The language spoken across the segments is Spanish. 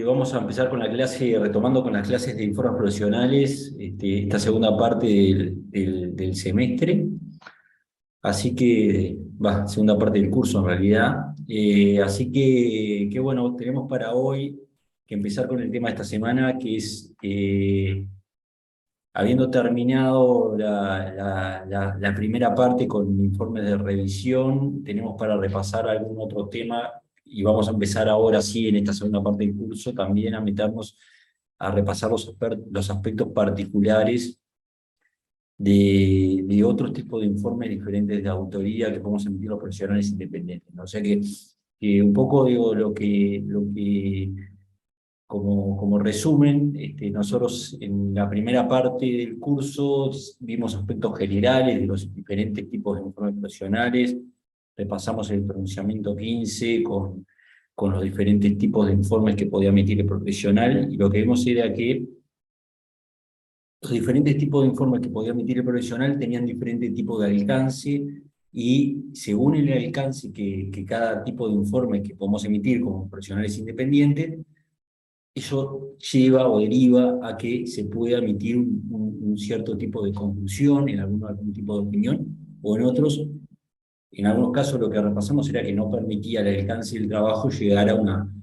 Vamos a empezar con la clase, retomando con las clases de informes profesionales, esta segunda parte del semestre. Así que, segunda parte del curso en realidad. Así que bueno, tenemos para hoy que empezar con el tema de esta semana, que es, habiendo terminado la primera parte con informes de revisión, tenemos para repasar algún otro tema y vamos a empezar ahora sí en esta segunda parte del curso también a meternos a repasar los aspectos particulares de otros tipos de informes diferentes de autoría que podemos emitir los profesionales independientes, ¿no? O sea que un poco digo lo que como resumen, nosotros en la primera parte del curso vimos aspectos generales de los diferentes tipos de informes profesionales, repasamos el pronunciamiento 15 con los diferentes tipos de informes que podía emitir el profesional, y lo que vimos era que los diferentes tipos de informes que podía emitir el profesional tenían diferentes tipos de alcance, y según el alcance que cada tipo de informe que podemos emitir como profesionales independientes, eso lleva o deriva a que se pueda emitir un cierto tipo de conclusión, en algún tipo de opinión, o en otros, en algunos casos lo que repasamos era que no permitía el alcance del trabajo llegar a una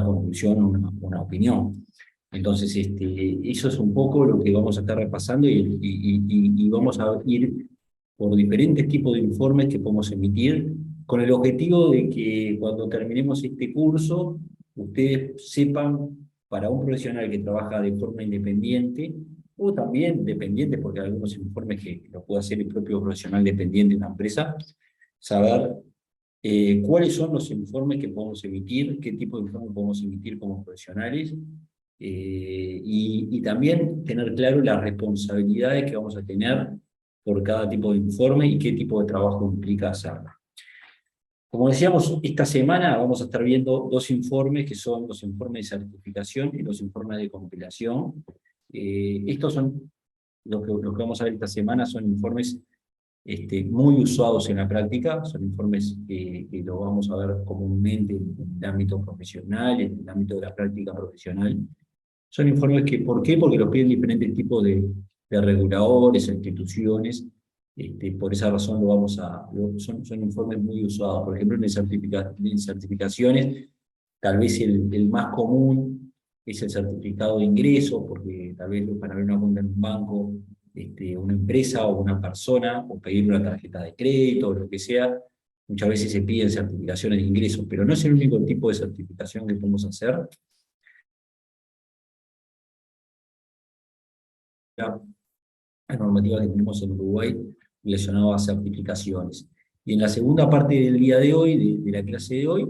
conclusión, una opinión. Entonces, eso es un poco lo que vamos a estar repasando y vamos a ir por diferentes tipos de informes que podemos emitir, con el objetivo de que cuando terminemos este curso, ustedes sepan, para un profesional que trabaja de forma independiente, o también dependiente, porque hay algunos informes que lo puede hacer el propio profesional dependiente de una empresa, saber cuáles son los informes que podemos emitir, qué tipo de informes podemos emitir como profesionales, y también tener claro las responsabilidades que vamos a tener por cada tipo de informe y qué tipo de trabajo implica hacerlo. Como decíamos, esta semana vamos a estar viendo dos informes que son los informes de certificación y los informes de compilación. Estos son los que vamos a ver esta semana, son informes muy usados en la práctica, son informes que lo vamos a ver comúnmente en el ámbito profesional, en el ámbito de la práctica profesional. Son informes que, ¿por qué? Porque los piden diferentes tipos de reguladores o instituciones. Por esa razón son informes muy usados. Por ejemplo, en certificaciones, tal vez el más común es el certificado de ingreso, porque tal vez para abrir una cuenta en un banco, una empresa o una persona, o pedir una tarjeta de crédito o lo que sea, muchas veces se piden certificaciones de ingreso, pero no es el único tipo de certificación que podemos hacer. La normativa que tenemos en Uruguay relacionada a certificaciones. Y en la segunda parte del día de hoy, de la clase de hoy,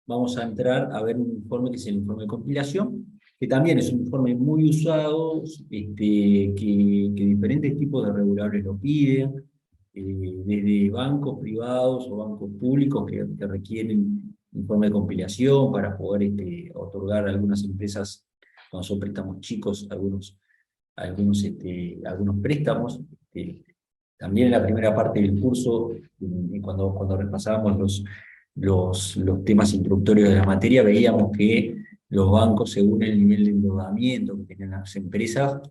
vamos a entrar a ver un informe que es el informe de compilación, que también es un informe muy usado, que diferentes tipos de reguladores lo piden, desde bancos privados o bancos públicos que requieren informe de compilación para poder otorgar a algunas empresas, cuando son préstamos chicos, algunos préstamos. También en la primera parte del curso, cuando repasábamos los temas introductorios de la materia, veíamos que los bancos, según el nivel de endeudamiento que tenían las empresas,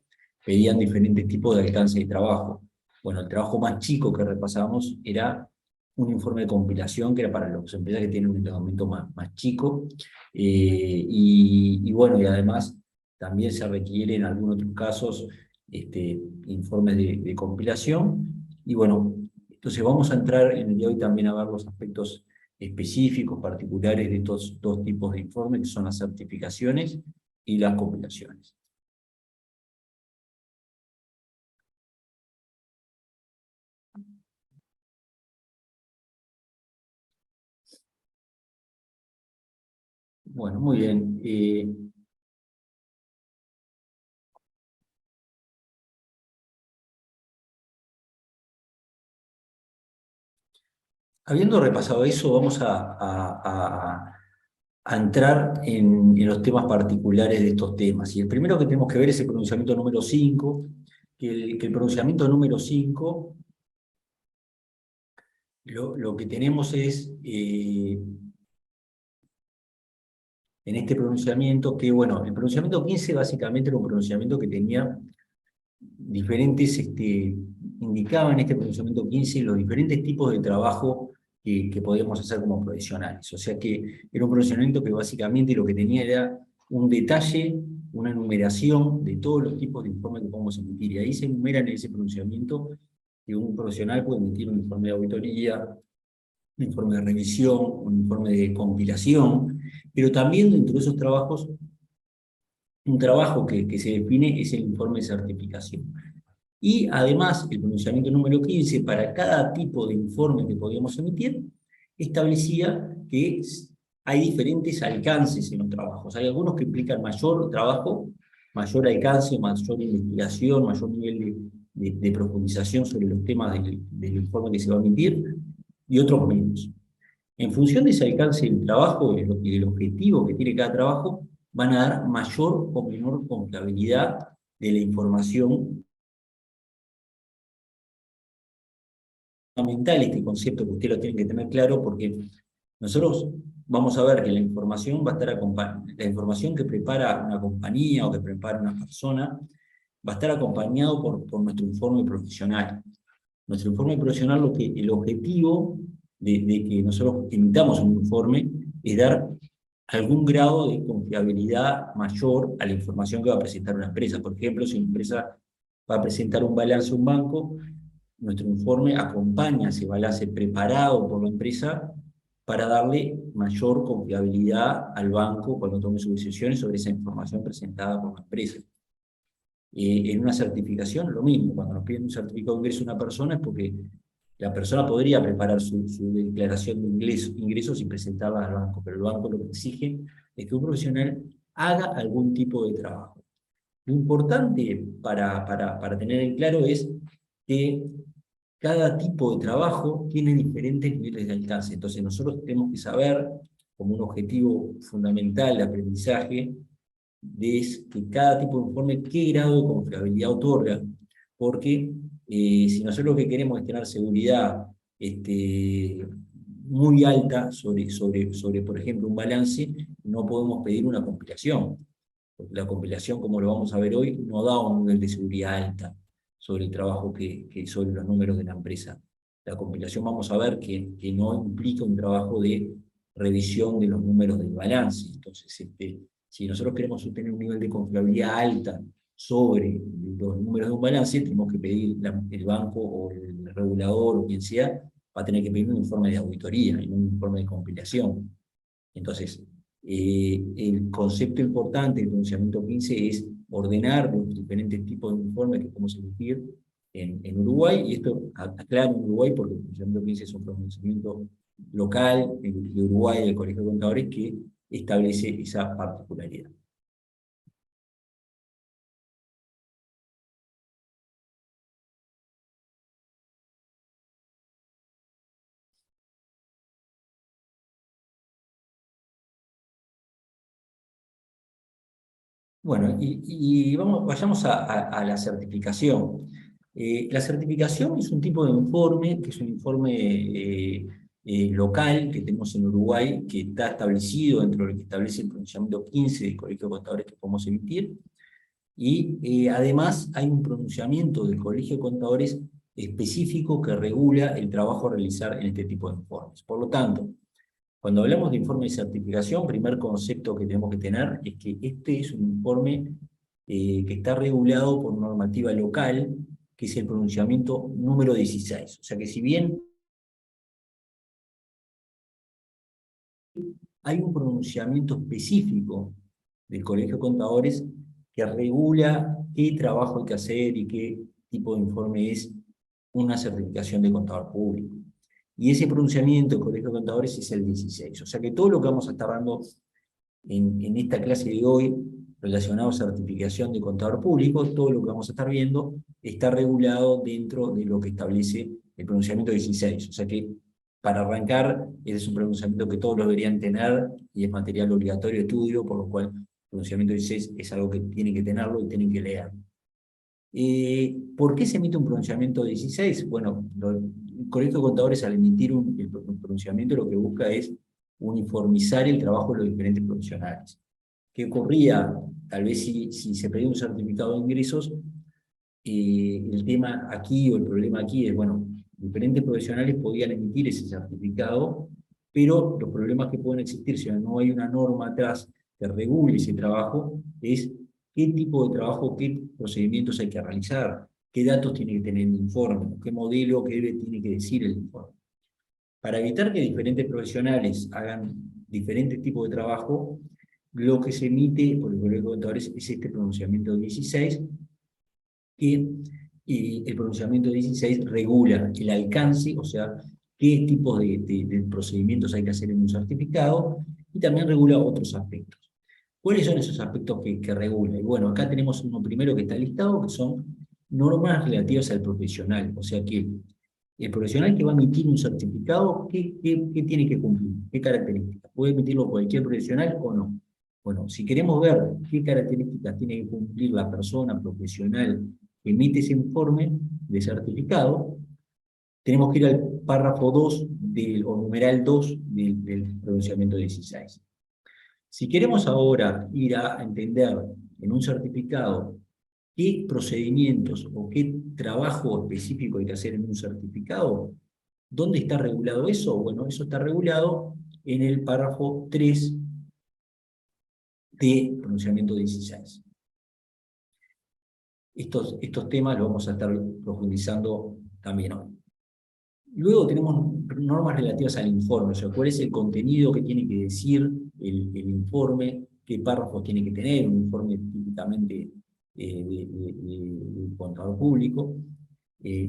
pedían diferentes tipos de alcance de trabajo. Bueno, el trabajo más chico que repasamos era un informe de compilación, que era para las empresas que tienen un endeudamiento más chico, y bueno, y además también se requiere en algunos otros casos informes de compilación. Y bueno, entonces vamos a entrar en el día de hoy también a ver los aspectos específicos, particulares de estos dos tipos de informes, que son las certificaciones y las compilaciones. Bueno, muy bien. Habiendo repasado eso, vamos a entrar en los temas particulares de estos temas. Y el primero que tenemos que ver es el pronunciamiento número 5, que el pronunciamiento número 5, lo que tenemos es en este pronunciamiento que, bueno, el pronunciamiento 15 básicamente era un pronunciamiento que tenía diferentes, indicaba en este pronunciamiento 15 los diferentes tipos de trabajo que podíamos hacer como profesionales. O sea que era un pronunciamiento que básicamente lo que tenía era un detalle, una numeración de todos los tipos de informes que podemos emitir. Y ahí se enumeran en ese pronunciamiento que un profesional puede emitir un informe de auditoría, un informe de revisión, un informe de compilación, pero también dentro de esos trabajos, un trabajo que se define es el informe de certificación. Y además, el pronunciamiento número 15, para cada tipo de informe que podíamos emitir, establecía que hay diferentes alcances en los trabajos. Hay algunos que implican mayor trabajo, mayor alcance, mayor investigación, mayor nivel de profundización sobre los temas del informe que se va a emitir, y otros menos. En función de ese alcance del trabajo y del objetivo que tiene cada trabajo, van a dar mayor o menor confiabilidad de la información. Fundamental este concepto que usted lo tiene que tener claro, porque nosotros vamos a ver que la información va a estar la información que prepara una compañía o que prepara una persona va a estar acompañado por nuestro informe profesional. Nuestro informe profesional, el objetivo de que nosotros emitamos un informe es dar algún grado de confiabilidad mayor a la información que va a presentar una empresa. Por ejemplo, si una empresa va a presentar un balance a un banco, nuestro informe acompaña ese balance preparado por la empresa para darle mayor confiabilidad al banco cuando tome sus decisiones sobre esa información presentada por la empresa. En una certificación, lo mismo, cuando nos piden un certificado de ingreso a una persona es porque la persona podría preparar su declaración de ingresos y presentarla al banco, pero el banco lo que exige es que un profesional haga algún tipo de trabajo. Lo importante para tener en claro es que cada tipo de trabajo tiene diferentes niveles de alcance. Entonces nosotros tenemos que saber, como un objetivo fundamental de aprendizaje, es que cada tipo de informe qué grado de confiabilidad otorga, porque si nosotros lo que queremos es tener seguridad muy alta sobre, por ejemplo, un balance, no podemos pedir una compilación, porque la compilación, como lo vamos a ver hoy, no da un nivel de seguridad alta sobre el trabajo sobre los números de la empresa. La compilación vamos a ver que no implica un trabajo de revisión de los números del balance. Entonces, si nosotros queremos obtener un nivel de confiabilidad alta sobre los números de un balance, tenemos que pedir, el banco o el regulador o quien sea, va a tener que pedir un informe de auditoría y no un informe de compilación. Entonces, el concepto importante del pronunciamiento 15 es ordenar los diferentes tipos de informes que podemos emitir en Uruguay, y esto aclaro en Uruguay porque el pronunciamiento 15 es un pronunciamiento local de Uruguay, del Colegio de Contadores, que establece esa particularidad. Bueno, vayamos a la certificación. La certificación es un tipo de informe, que es un informe local que tenemos en Uruguay, que está establecido dentro de lo que establece el pronunciamiento 15 del Colegio de Contadores que podemos emitir, y además hay un pronunciamiento del Colegio de Contadores específico que regula el trabajo a realizar en este tipo de informes. Por lo tanto, cuando hablamos de informe de certificación, primer concepto que tenemos que tener es que este es un informe que está regulado por normativa local, que es el pronunciamiento número 16. O sea que si bien hay un pronunciamiento específico del Colegio de Contadores que regula qué trabajo hay que hacer y qué tipo de informe es una certificación de contador público. Y ese pronunciamiento del Colegio de Contadores es el 16. O sea que todo lo que vamos a estar dando en esta clase de hoy, relacionado a certificación de contador público, todo lo que vamos a estar viendo está regulado dentro de lo que establece el pronunciamiento 16. O sea que, para arrancar, ese es un pronunciamiento que todos lo deberían tener y es material obligatorio de estudio, por lo cual el pronunciamiento 16 es algo que tienen que tenerlo y tienen que leer. ¿Por qué se emite un pronunciamiento 16? Bueno, el Colegio de Contadores, al emitir el pronunciamiento, lo que busca es uniformizar el trabajo de los diferentes profesionales. ¿Qué ocurría? Tal vez si se pedía un certificado de ingresos, el tema aquí o el problema aquí es, bueno, diferentes profesionales podían emitir ese certificado, pero los problemas que pueden existir si no hay una norma atrás que regule ese trabajo es qué tipo de trabajo, qué procedimientos hay que realizar, qué datos tiene que tener el informe, qué modelo, tiene que decir el informe. Para evitar que diferentes profesionales hagan diferentes tipos de trabajo, lo que se emite por el Colegio de Contadores es este pronunciamiento 16, que el pronunciamiento 16 regula el alcance, o sea, qué tipos de procedimientos hay que hacer en un certificado, y también regula otros aspectos. ¿Cuáles son esos aspectos que regula? Y bueno, acá tenemos uno primero que está listado, que son normas relativas al profesional, o sea que el profesional que va a emitir un certificado, ¿qué tiene que cumplir? ¿Qué características? ¿Puede emitirlo cualquier profesional o no? Bueno, si queremos ver qué características tiene que cumplir la persona profesional que emite ese informe de certificado, tenemos que ir al párrafo 2 o numeral 2 del pronunciamiento 16. Si queremos ahora ir a entender en un certificado qué procedimientos o qué trabajo específico hay que hacer en un certificado, ¿dónde está regulado eso? Bueno, eso está regulado en el párrafo 3 de pronunciamiento 16. Estos temas los vamos a estar profundizando también hoy. Luego tenemos normas relativas al informe, o sea, cuál es el contenido que tiene que decir el informe, qué párrafos tiene que tener, un informe típicamente de contador público,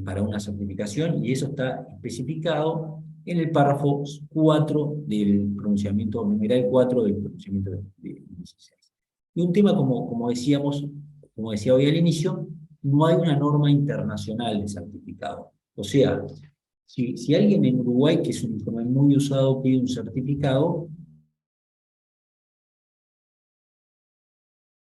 para una certificación, y eso está especificado en el párrafo 4 del pronunciamiento, numeral 4 del pronunciamiento de 16. Y un tema, como decía hoy al inicio, no hay una norma internacional de certificado. O sea, si alguien en Uruguay, que es un informe muy usado, pide un certificado,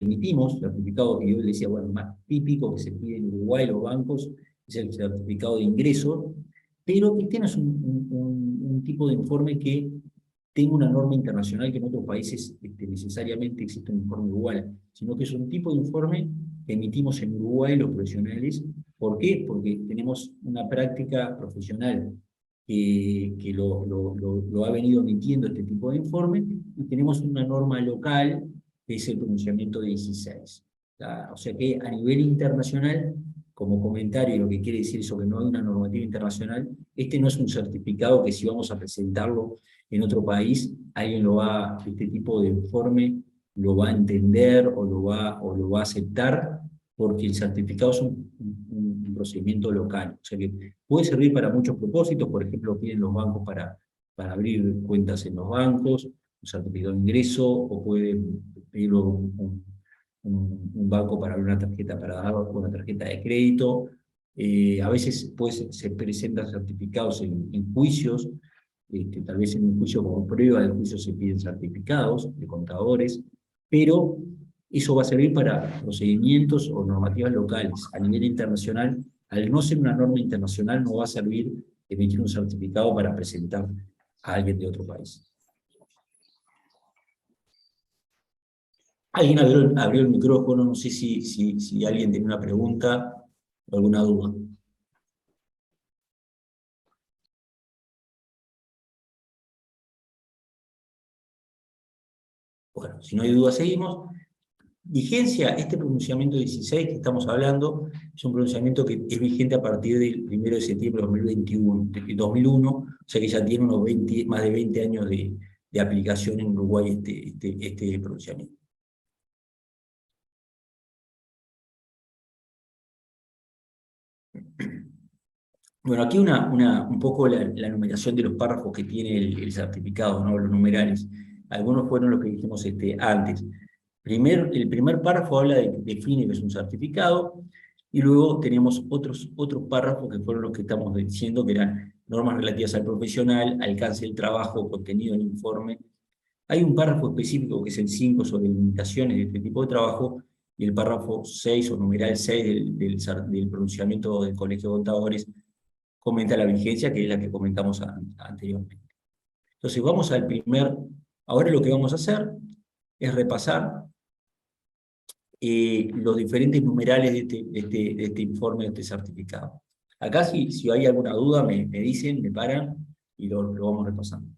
emitimos certificado, que yo le decía, bueno, más típico que se pide en Uruguay, los bancos, es el certificado de ingreso, pero este no es un tipo de informe que tenga una norma internacional que en otros países necesariamente existe un informe igual, sino que es un tipo de informe que emitimos en Uruguay los profesionales. ¿Por qué? Porque tenemos una práctica profesional que lo ha venido emitiendo este tipo de informe, y tenemos una norma local que es el pronunciamiento 16. O sea que a nivel internacional, como comentario, lo que quiere decir eso que no hay una normativa internacional, este no es un certificado que si vamos a presentarlo en otro país, este tipo de informe lo va a entender o lo va a aceptar, porque el certificado es un procedimiento local. O sea que puede servir para muchos propósitos. Por ejemplo, piden los bancos para abrir cuentas en los bancos, un certificado de ingreso, o puede pedirlo un banco para abrir una tarjeta, para dar una tarjeta de crédito. A veces se presentan certificados en juicios, tal vez en un juicio como prueba del juicio se piden certificados de contadores, pero eso va a servir para procedimientos o normativas locales. A nivel internacional, al no ser una norma internacional, no va a servir emitir un certificado para presentar a alguien de otro país. Alguien abrió el micrófono, no sé si alguien tiene una pregunta o alguna duda. Bueno, si no hay duda, seguimos. Vigencia, este pronunciamiento 16 que estamos hablando, es un pronunciamiento que es vigente a partir del 1 de septiembre de 2001, o sea que ya tiene más de 20 años de aplicación en Uruguay este pronunciamiento. Bueno, aquí un poco la numeración de los párrafos que tiene el certificado, ¿no? Los numerales. Algunos fueron los que dijimos antes. El primer párrafo define que es un certificado, y luego tenemos otros párrafos que fueron los que estamos diciendo, que eran normas relativas al profesional, alcance del trabajo, contenido del informe. Hay un párrafo específico que es el 5 sobre limitaciones de este tipo de trabajo, y el párrafo 6 o numeral 6 del pronunciamiento del Colegio de Contadores comenta la vigencia, que es la que comentamos anteriormente. Entonces vamos al ahora lo que vamos a hacer es repasar los diferentes numerales de este informe, de este certificado. Acá si hay alguna duda me dicen, me paran y lo vamos repasando.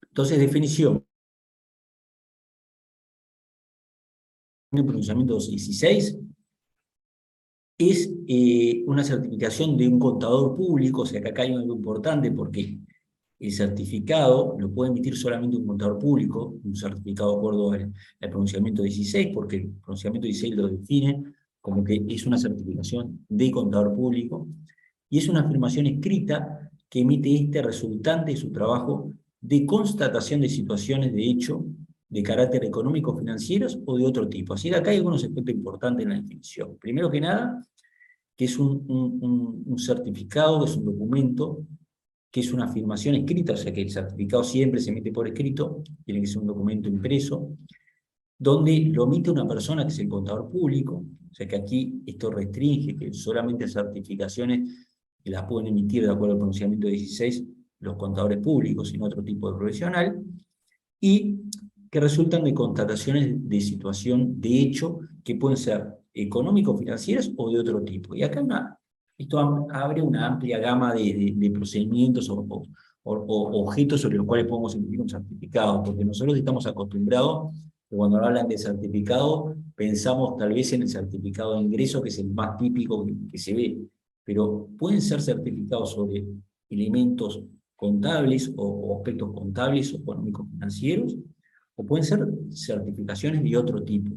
Entonces, definición. El pronunciamiento 216 es una certificación de un contador público, o sea que acá hay algo importante porque el certificado lo puede emitir solamente un contador público, un certificado de acuerdo al pronunciamiento 16, porque el pronunciamiento 16 lo define como que es una certificación de contador público, y es una afirmación escrita que emite este resultante de su trabajo de constatación de situaciones de hecho de carácter económico, financieros o de otro tipo. Así que acá hay algunos aspectos importantes en la definición. Primero que nada, que es un certificado, que es un documento, que es una afirmación escrita, o sea que el certificado siempre se emite por escrito, tiene que ser un documento impreso, donde lo emite una persona que es el contador público, o sea que aquí esto restringe que solamente certificaciones que las pueden emitir de acuerdo al pronunciamiento 16 los contadores públicos, sino otro tipo de profesional, y que resultan de constataciones de situación de hecho que pueden ser económico-financieras o de otro tipo. Y acá esto abre una amplia gama de procedimientos o objetos sobre los cuales podemos emitir un certificado, porque nosotros estamos acostumbrados que cuando hablan de certificado pensamos tal vez en el certificado de ingreso, que es el más típico que se ve, pero pueden ser certificados sobre elementos contables o aspectos contables o económicos financieros, o pueden ser certificaciones de otro tipo.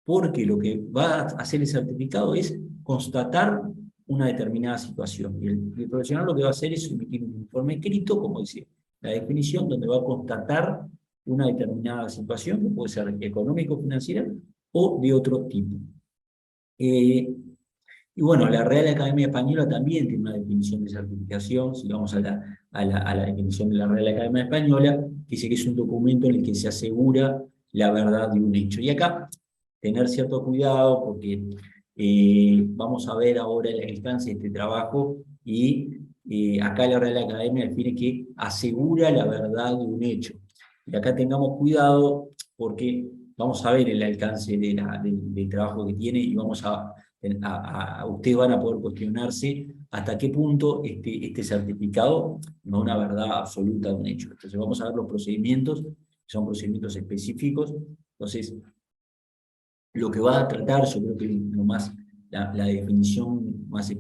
Porque lo que va a hacer el certificado es constatar una determinada situación. Y el profesional lo que va a hacer es emitir un informe escrito, como dice la definición, donde va a constatar una determinada situación, que puede ser económico-financiera o de otro tipo. Y bueno, la Real Academia Española también tiene una definición de certificación, si vamos a la definición de la Real Academia Española, que dice que es un documento en el que se asegura la verdad de un hecho. Y acá, tener cierto cuidado, porque vamos a ver ahora el alcance de este trabajo, y acá la Real Academia define que asegura la verdad de un hecho. Y acá tengamos cuidado, porque vamos a ver el alcance del trabajo que tiene, y ustedes van a poder cuestionarse hasta qué punto este certificado no es una verdad absoluta de un hecho. Entonces vamos a ver los procedimientos, que son procedimientos específicos. Entonces, lo que va a tratar, yo creo que la definición más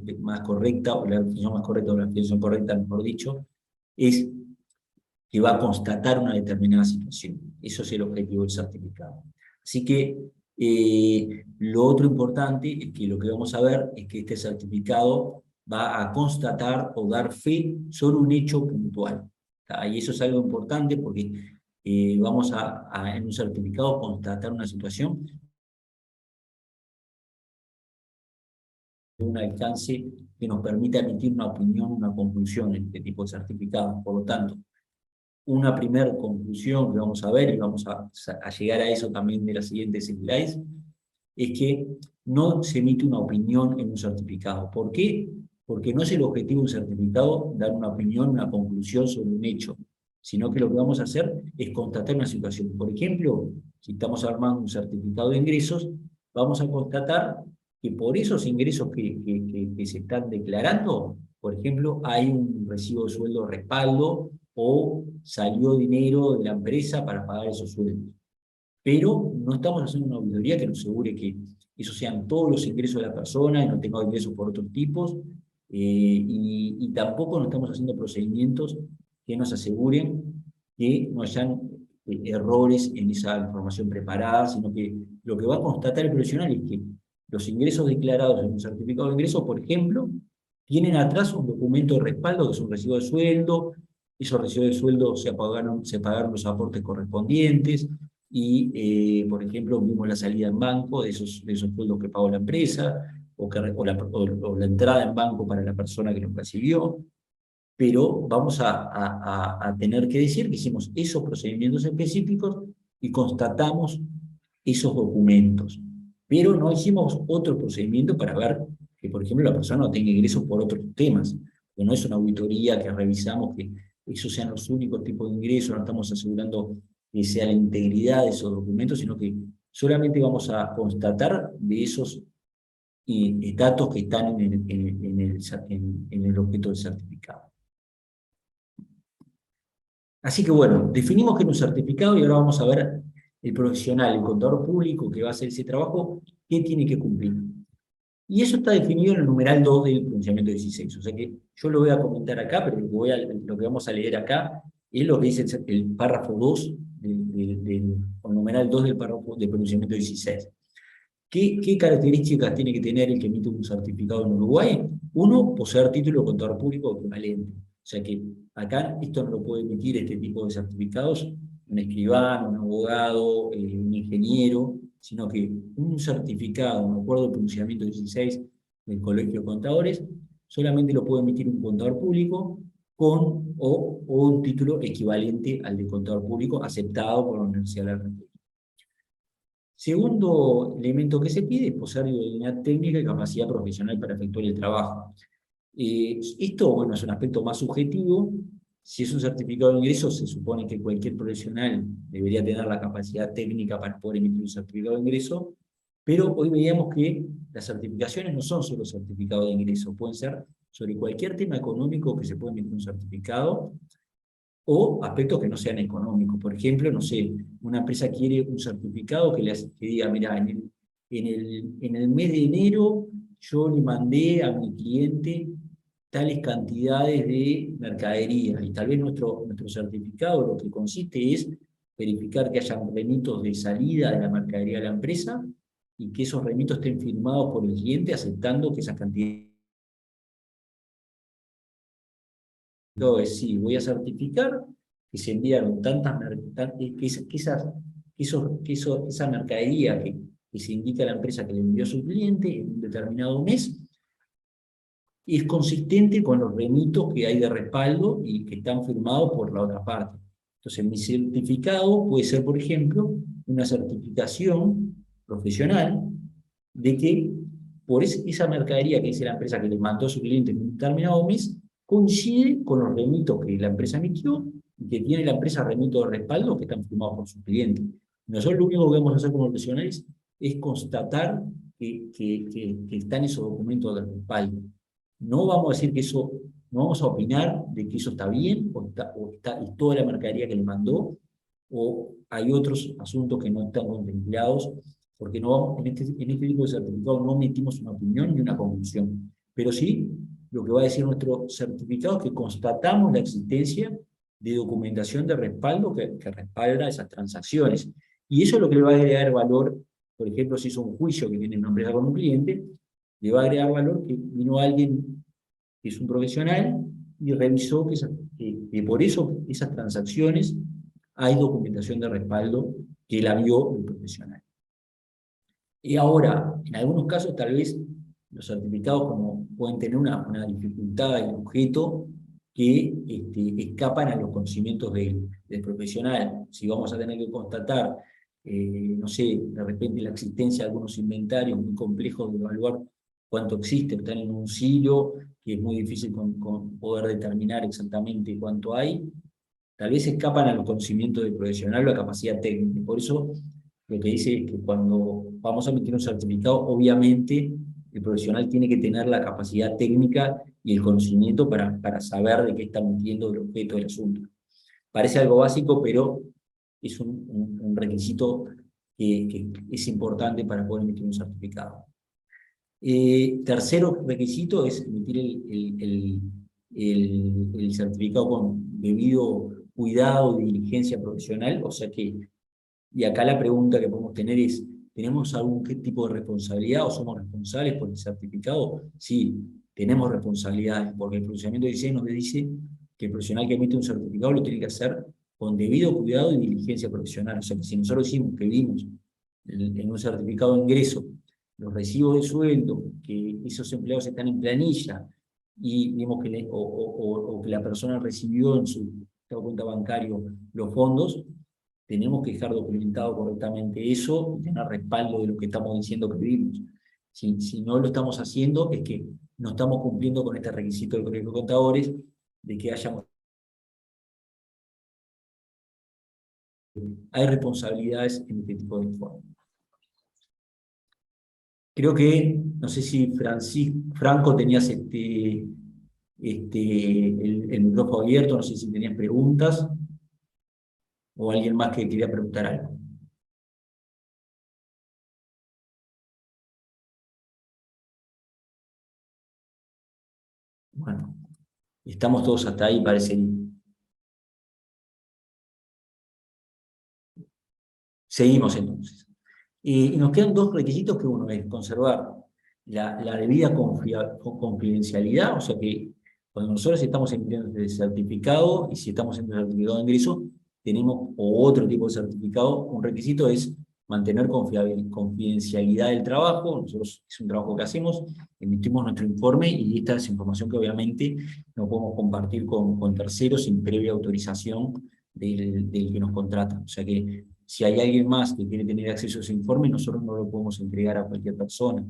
correcta, o la definición más correcta, o la definición correcta, mejor dicho, es que va a constatar una determinada situación. Eso es el objetivo del certificado. Así que lo otro importante es que lo que vamos a ver es que este certificado va a constatar o dar fe sobre un hecho puntual. Y eso es algo importante porque vamos en un certificado constatar una situación de un alcance que nos permita emitir una opinión, una conclusión en este tipo de certificados. Por lo tanto, una primera conclusión que vamos a ver, y vamos a llegar a eso también de las siguientes slides, es que no se emite una opinión en un certificado. ¿Por qué? Porque no es el objetivo de un certificado dar una opinión, una conclusión sobre un hecho, sino que lo que vamos a hacer es constatar una situación. Por ejemplo, si estamos armando un certificado de ingresos, vamos a constatar que por esos ingresos que se están declarando, por ejemplo, hay un recibo de sueldo respaldo o salió dinero de la empresa para pagar esos sueldos. Pero no estamos haciendo una auditoría que nos asegure que esos sean todos los ingresos de la persona y no tenga ingresos por otros tipos, y tampoco no estamos haciendo procedimientos que nos aseguren que no hayan errores en esa información preparada, sino que lo que va a constatar el profesional es que los ingresos declarados en un certificado de ingreso, por ejemplo, tienen atrás un documento de respaldo, que es un recibo de sueldo. Esos recibos de sueldo se pagaron los aportes correspondientes, y, por ejemplo, vimos la salida en banco de esos sueldos que pagó la empresa, o la entrada en banco para la persona que los recibió. Pero vamos a tener que decir que hicimos esos procedimientos específicos y constatamos esos documentos. Pero no hicimos otro procedimiento para ver que, por ejemplo, la persona no tenga ingresos por otros temas, que no es una auditoría que revisamos que esos sean los únicos tipos de ingresos, no estamos asegurando que sea la integridad de esos documentos, sino que solamente vamos a constatar de esos datos que están en el objeto del certificado. Así que bueno, definimos que es un certificado y ahora vamos a ver el profesional, el contador público que va a hacer ese trabajo, qué tiene que cumplir. Y eso está definido en el numeral 2 del pronunciamiento 16. O sea que yo lo voy a comentar acá, pero lo que vamos a leer acá es lo que dice el párrafo 2 del numeral 2 del párrafo del pronunciamiento 16. ¿Qué características tiene que tener el que emite un certificado en Uruguay? Uno, poseer título de contador público equivalente. O sea que acá esto no lo puede emitir este tipo de certificados un escribano, un abogado, un ingeniero, sino que un certificado, un acuerdo de pronunciamiento 16 del Colegio de Contadores, solamente lo puede emitir un contador público o un título equivalente al de contador público aceptado por la Universidad de la República. Segundo elemento que se pide es poseer idoneidad técnica y capacidad profesional para efectuar el trabajo. Esto, bueno, es un aspecto más subjetivo. Si es un certificado de ingreso, se supone que cualquier profesional debería tener la capacidad técnica para poder emitir un certificado de ingreso, pero hoy veíamos que las certificaciones no son solo certificados de ingreso, pueden ser sobre cualquier tema económico que se puede emitir un certificado, o aspectos que no sean económicos. Por ejemplo, no sé, una empresa quiere un certificado que diga, mira, en el mes de enero yo le mandé a mi cliente tales cantidades de mercadería, y tal vez nuestro certificado lo que consiste es verificar que hayan remitos de salida de la mercadería de la empresa y que esos remitos estén firmados por el cliente aceptando que esas cantidades. Es sí, voy a certificar que se enviaron esa mercadería que se indica a la empresa que le envió a su cliente en un determinado mes, y es consistente con los remitos que hay de respaldo y que están firmados por la otra parte. Entonces, mi certificado puede ser, por ejemplo, una certificación profesional de que por esa mercadería que dice la empresa que le mandó a su cliente en un determinado mes, coincide con los remitos que la empresa emitió y que tiene la empresa remitos de respaldo que están firmados por su cliente. Nosotros lo único que vamos a hacer como profesionales es constatar que están esos documentos de respaldo. No vamos a decir que eso, no vamos a opinar de que eso está bien es toda la mercadería que le mandó, o hay otros asuntos que no están contemplados, porque no vamos, en este tipo de certificados no emitimos una opinión ni una conclusión, pero sí lo que va a decir nuestro certificado es que constatamos la existencia de documentación de respaldo que respalda esas transacciones. Y eso es lo que le va a agregar valor, por ejemplo, si es un juicio que tiene una empresa con un cliente, le va a agregar valor que vino alguien que es un profesional y revisó que por eso esas transacciones hay documentación de respaldo que la vio el profesional. Y ahora, en algunos casos tal vez los certificados como pueden tener una dificultad en objeto que escapan a los conocimientos del profesional. Si vamos a tener que constatar, no sé, de repente la existencia de algunos inventarios muy complejos de evaluar cuánto existe, están en un silo, que es muy difícil con poder determinar exactamente cuánto hay, tal vez escapan a los conocimientos del profesional o a la capacidad técnica. Por eso lo que dice es que cuando vamos a emitir un certificado, obviamente el profesional tiene que tener la capacidad técnica y el conocimiento para saber de qué está emitiendo el objeto del asunto. Parece algo básico, pero es un requisito que es importante para poder emitir un certificado. Tercero requisito es emitir el certificado con debido cuidado y diligencia profesional, o sea que, y acá la pregunta que podemos tener es, ¿tenemos algún tipo de responsabilidad o somos responsables por el certificado? Sí, tenemos responsabilidades, porque el procedimiento 16 nos dice que el profesional que emite un certificado lo tiene que hacer con debido cuidado y diligencia profesional, o sea que si nosotros decimos que vimos en un certificado de ingreso los recibos de sueldo, que esos empleados están en planilla, y vimos que o que la persona recibió en su cuenta bancario los fondos, tenemos que dejar documentado correctamente eso y tener respaldo de lo que estamos diciendo que vimos. Si no lo estamos haciendo, es que no estamos cumpliendo con este requisito del Colegio de Contadores de que hay responsabilidades en este tipo de informes. Creo que, no sé si Franco tenías el micrófono abierto, no sé si tenías preguntas o alguien más que quería preguntar algo. Bueno, estamos todos hasta ahí, parece. Seguimos entonces. Y nos quedan dos requisitos que uno es conservar la debida confidencialidad, o sea que cuando nosotros estamos emitiendo el certificado, y si estamos en el certificado de ingreso, tenemos, o otro tipo de certificado, un requisito es mantener confidencialidad del trabajo. Nosotros es un trabajo que hacemos, emitimos nuestro informe y esta es información que obviamente no podemos compartir con terceros sin previa autorización del que nos contrata. O sea que si hay alguien más que quiere tener acceso a ese informe, nosotros no lo podemos entregar a cualquier persona,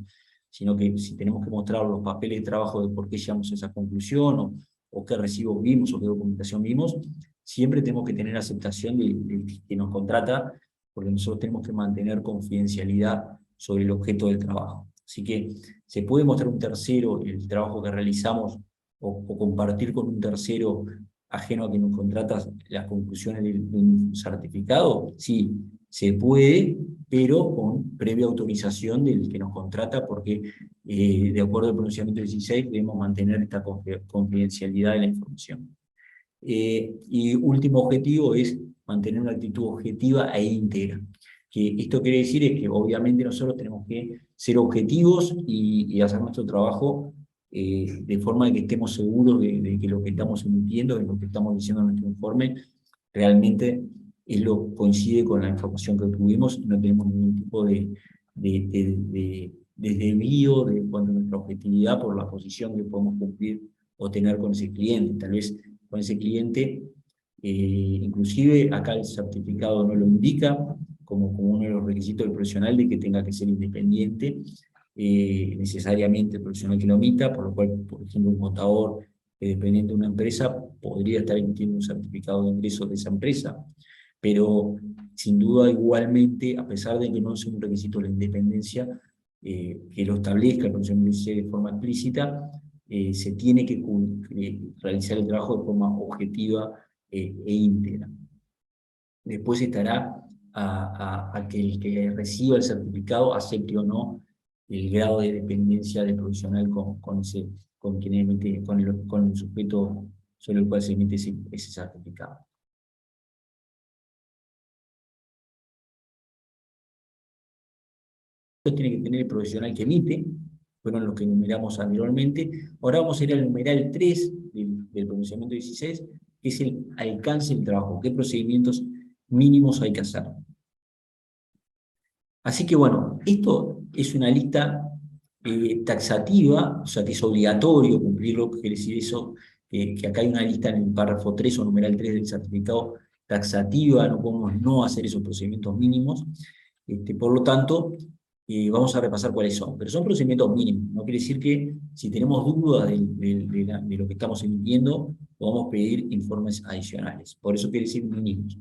sino que si tenemos que mostrar los papeles de trabajo de por qué llegamos a esa conclusión, o qué recibos vimos, o qué documentación vimos, siempre tenemos que tener aceptación del que nos contrata, porque nosotros tenemos que mantener confidencialidad sobre el objeto del trabajo. Así que se puede mostrar a un tercero el trabajo que realizamos, o compartir con un tercero ajeno a quien nos contrata las conclusiones de un certificado. Sí, se puede, pero con previa autorización del que nos contrata, porque de acuerdo al pronunciamiento 16 debemos mantener esta confidencialidad de la información. Y último objetivo es mantener una actitud objetiva e íntegra. Que esto quiere decir es que obviamente nosotros tenemos que ser objetivos y hacer nuestro trabajo de forma de que estemos seguros de que lo que estamos emitiendo, de lo que estamos diciendo en nuestro informe, realmente coincide con la información que obtuvimos y no tenemos ningún tipo de desvío de cuanto a nuestra objetividad por la posición que podemos cumplir o tener con ese cliente. Tal vez con ese cliente, inclusive acá el certificado no lo indica como uno de los requisitos del profesional de que tenga que ser independiente, necesariamente el profesional que lo omita, por lo cual, por ejemplo, un contador dependiente de una empresa podría estar emitiendo un certificado de ingresos de esa empresa, pero sin duda igualmente, a pesar de que no sea un requisito la independencia, que lo establezca el profesional de forma explícita, se tiene que realizar el trabajo de forma objetiva e íntegra. Después estará a que el que reciba el certificado acepte o no el grado de dependencia del profesional con quien emite, con el sujeto sobre el cual se emite ese certificado. Esto tiene que tener el profesional que emite, fueron los que enumeramos anteriormente. Ahora vamos a ir al numeral 3 del pronunciamiento 16, que es el alcance del trabajo, qué procedimientos mínimos hay que hacer. Así que bueno, esto es una lista taxativa, o sea que es obligatorio cumplirlo, que quiere decir eso, que acá hay una lista en el párrafo 3 o numeral 3 del certificado taxativa, no podemos no hacer esos procedimientos mínimos. Por lo tanto, vamos a repasar cuáles son. Pero son procedimientos mínimos, no quiere decir que si tenemos dudas de lo que estamos emitiendo, podamos pedir informes adicionales. Por eso quiere decir mínimos.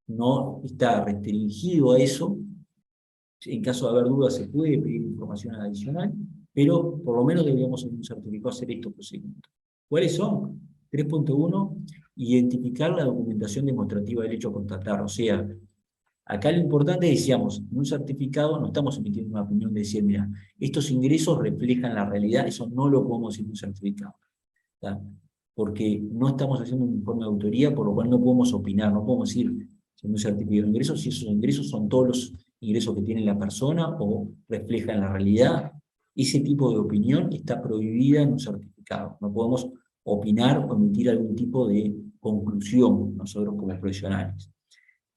No está restringido a eso. En caso de haber dudas se puede pedir información adicional, pero por lo menos deberíamos en un certificado hacer estos procedimientos. ¿Cuáles son? 3.1, identificar la documentación demostrativa del hecho a constatar. O sea, acá lo importante es, decíamos, en un certificado no estamos emitiendo una opinión de decir, mira, estos ingresos reflejan la realidad, eso no lo podemos decir en un certificado, ¿tá? Porque no estamos haciendo un informe de autoría, por lo cual no podemos opinar, no podemos decir en un certificado de ingresos si esos ingresos son todos los ingresos que tiene la persona o reflejan la realidad. Ese tipo de opinión está prohibida en un certificado. No podemos opinar o emitir algún tipo de conclusión nosotros como profesionales.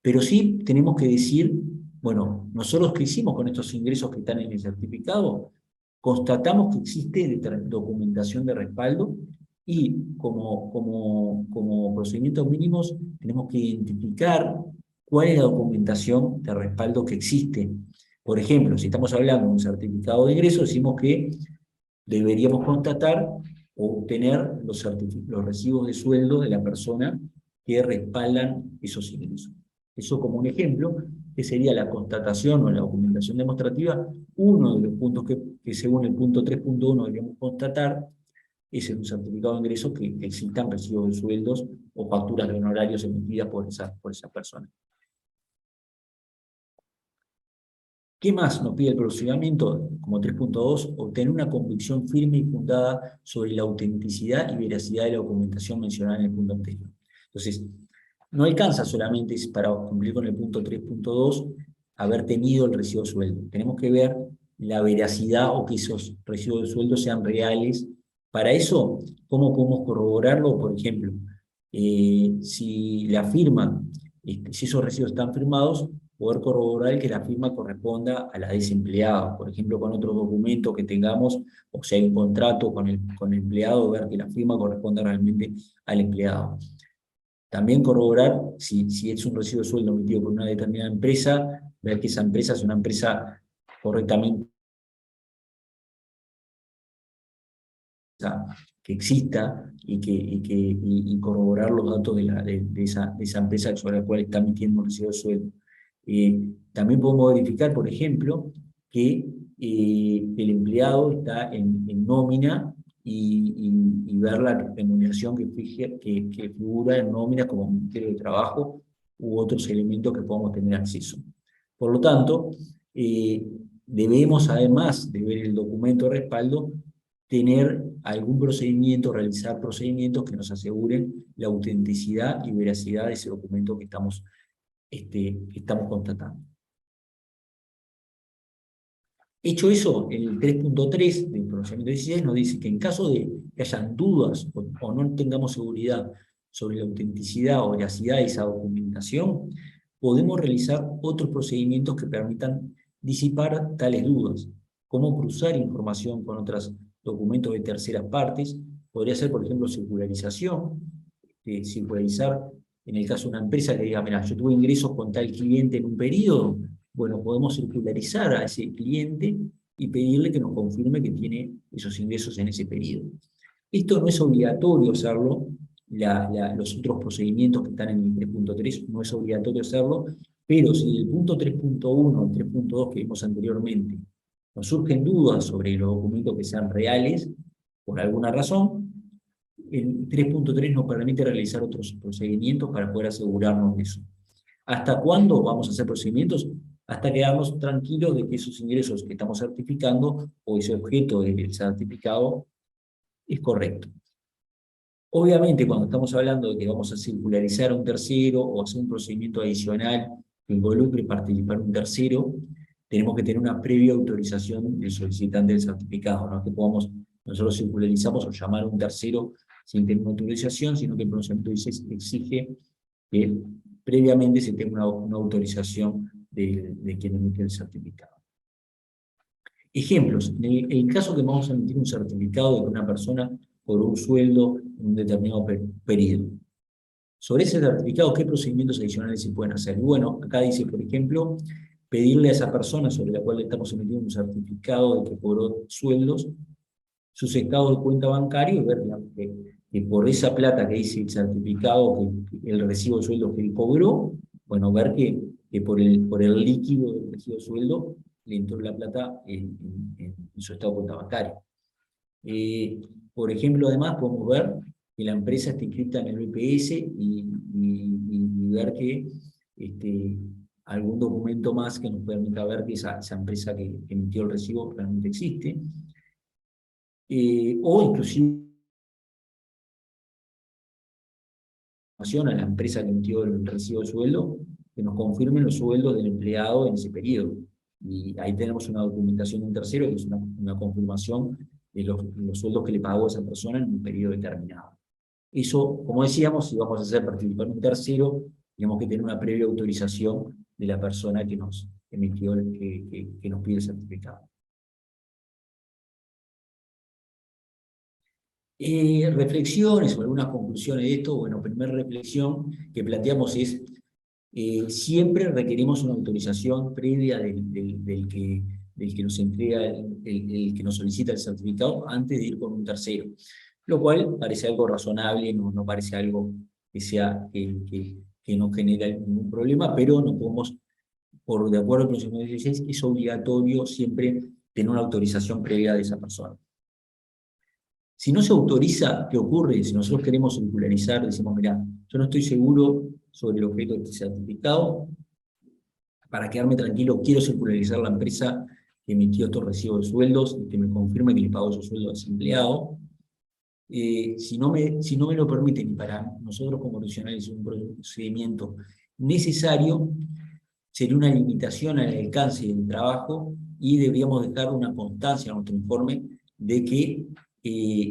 Pero sí tenemos que decir, bueno, nosotros qué hicimos con estos ingresos que están en el certificado, constatamos que existe documentación de respaldo y como procedimientos mínimos tenemos que identificar cuál es la documentación de respaldo que existe. Por ejemplo, si estamos hablando de un certificado de ingreso, decimos que deberíamos constatar o obtener los recibos de sueldo de la persona que respaldan esos ingresos. Eso como un ejemplo, que sería la constatación o la documentación demostrativa, uno de los puntos que según el punto 3.1 deberíamos constatar es en un certificado de ingreso que existan recibos de sueldos o facturas de honorarios emitidas por esa persona. ¿Qué más nos pide el procedimiento? Como 3.2, obtener una convicción firme y fundada sobre la autenticidad y veracidad de la documentación mencionada en el punto anterior. Entonces, no alcanza solamente para cumplir con el punto 3.2 haber tenido el recibo de sueldo. Tenemos que ver la veracidad o que esos recibos de sueldo sean reales. Para eso, ¿cómo podemos corroborarlo? Por ejemplo, si la firma, si esos recibos están firmados, poder corroborar que la firma corresponda a la de ese empleado, por ejemplo, con otro documento que tengamos, o si hay un contrato con el empleado, ver que la firma corresponda realmente al empleado. También corroborar si es un recibo de sueldo emitido por una determinada empresa, ver que esa empresa es una empresa correctamente que exista y corroborar los datos de esa empresa sobre la cual está emitiendo un recibo de sueldo. También podemos verificar, por ejemplo, que el empleado está en nómina y ver la remuneración que figura en nómina como Ministerio de Trabajo u otros elementos que podamos tener acceso. Por lo tanto, debemos, además de ver el documento de respaldo, tener algún procedimiento, realizar procedimientos que nos aseguren la autenticidad y veracidad de ese documento que estamos constatando. Hecho eso, el 3.3 del procedimiento 16 nos dice que en caso de que hayan dudas o no tengamos seguridad sobre la autenticidad o veracidad de esa documentación, podemos realizar otros procedimientos que permitan disipar tales dudas, como cruzar información con otros documentos de terceras partes. Podría ser, por ejemplo, circularización, circularizar en el caso de una empresa que diga, mira, yo tuve ingresos con tal cliente en un periodo. Bueno, podemos circularizar a ese cliente y pedirle que nos confirme que tiene esos ingresos en ese periodo. Esto no es obligatorio hacerlo, los otros procedimientos que están en el 3.3 no es obligatorio hacerlo, pero si el punto 3.1 el 3.2 que vimos anteriormente nos surgen dudas sobre los documentos que sean reales, por alguna razón, el 3.3 nos permite realizar otros procedimientos para poder asegurarnos de eso. ¿Hasta cuándo vamos a hacer procedimientos? Hasta quedarnos tranquilos de que esos ingresos que estamos certificando o ese objeto del certificado es correcto. Obviamente, cuando estamos hablando de que vamos a circularizar a un tercero o hacer un procedimiento adicional que involucre participar un tercero, tenemos que tener una previa autorización del solicitante del certificado, no es que podamos, nosotros circularizamos o llamar a un tercero sin tener una autorización, sino que el procedimiento exige que previamente se tenga una autorización de quien emite el certificado. Ejemplos, en el caso que vamos a emitir un certificado de que una persona cobró un sueldo en un determinado periodo. Sobre ese certificado, ¿qué procedimientos adicionales se pueden hacer? Y bueno, acá dice, por ejemplo, pedirle a esa persona sobre la cual le estamos emitiendo un certificado de que cobró sueldos, sus estados de cuenta bancaria y ver que por esa plata que dice el certificado, que el recibo de sueldo que él cobró, bueno, ver que por el líquido del recibo de sueldo le entró la plata en su estado de cuenta bancaria. Por ejemplo, además podemos ver que la empresa está inscrita en el BPS y ver que algún documento más que nos permita ver que esa empresa que emitió el recibo realmente existe. O inclusive a la empresa que emitió el recibo de sueldo, que nos confirmen los sueldos del empleado en ese periodo. Y ahí tenemos una documentación de un tercero, que es una confirmación de los sueldos que le pagó esa persona en un periodo determinado. Eso, como decíamos, si vamos a hacer participar un tercero, tenemos que tener una previa autorización de la persona que nos emitió, que nos pide el certificado. Reflexiones o algunas conclusiones de esto. Bueno, primera reflexión que planteamos es Siempre requerimos una autorización previa del que nos entrega, el que nos solicita el certificado antes de ir con un tercero, lo cual parece algo razonable, no parece algo que no genera ningún problema, pero no podemos, de acuerdo al procedimiento 16, es obligatorio siempre tener una autorización previa de esa persona. Si no se autoriza, ¿qué ocurre? Si nosotros queremos circularizar, decimos, mirá, yo no estoy seguro sobre el objeto de este certificado, para quedarme tranquilo, quiero circularizar la empresa que emitió estos recibos de sueldos y que me confirme que le pagó esos sueldos a ese empleado. Si no me lo permiten, y para nosotros como profesionales es un procedimiento necesario, sería una limitación al alcance del trabajo y deberíamos dejar una constancia en nuestro informe de que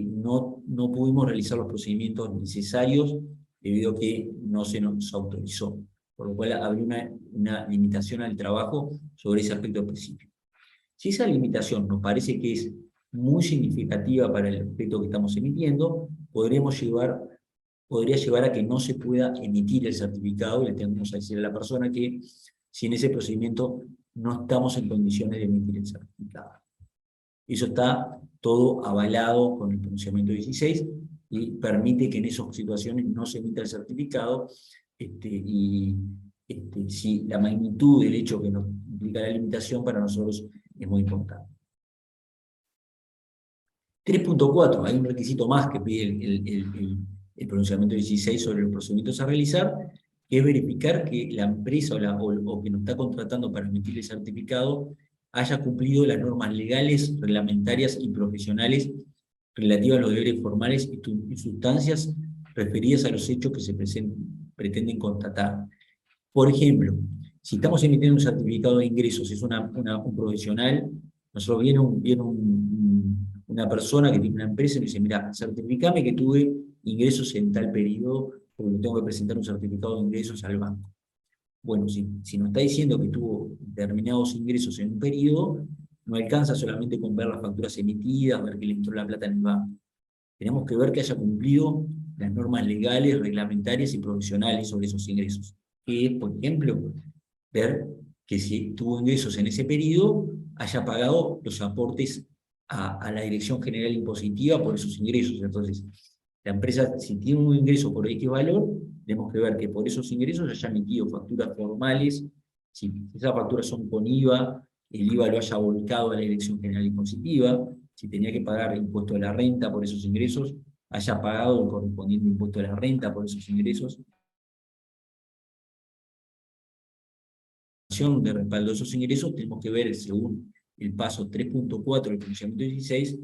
no pudimos realizar los procedimientos necesarios debido a que no se nos autorizó, por lo cual habría una limitación al trabajo sobre ese aspecto específico. Si esa limitación nos parece que es muy significativa para el objeto que estamos emitiendo, podría llevar a que no se pueda emitir el certificado y le tendremos a decir a la persona que si en ese procedimiento no estamos en condiciones de emitir el certificado. Eso está todo avalado con el pronunciamiento 16 y permite que en esas situaciones no se emita el certificado si la magnitud del hecho que nos implica la limitación para nosotros es muy importante. 3.4, hay un requisito más que pide el pronunciamiento 16 sobre los procedimientos a realizar, que es verificar que la empresa o que nos está contratando para emitir el certificado haya cumplido las normas legales, reglamentarias y profesionales relativas a los deberes formales y sustancias referidas a los hechos que se pretenden constatar. Por ejemplo, si estamos emitiendo un certificado de ingresos, es un profesional, nosotros viene una persona que tiene una empresa y nos dice, mira, certificame que tuve ingresos en tal periodo, porque tengo que presentar un certificado de ingresos al banco. Bueno, si nos está diciendo que tuvo determinados ingresos en un periodo, no alcanza solamente con ver las facturas emitidas, ver que le entró la plata en el banco. Tenemos que ver que haya cumplido las normas legales, reglamentarias y profesionales sobre esos ingresos. Que es, por ejemplo, ver que si tuvo ingresos en ese periodo, haya pagado los aportes a la Dirección General Impositiva por esos ingresos. Entonces, la empresa, si tiene un ingreso por X valor, tenemos que ver que por esos ingresos haya emitido facturas formales, si esas facturas son con IVA, el IVA lo haya volcado a la Dirección General Impositiva, si tenía que pagar impuesto a la renta por esos ingresos, haya pagado el correspondiente impuesto a la renta por esos ingresos. De respaldo de esos ingresos, tenemos que ver, según el paso 3.4 del pronunciamiento 16,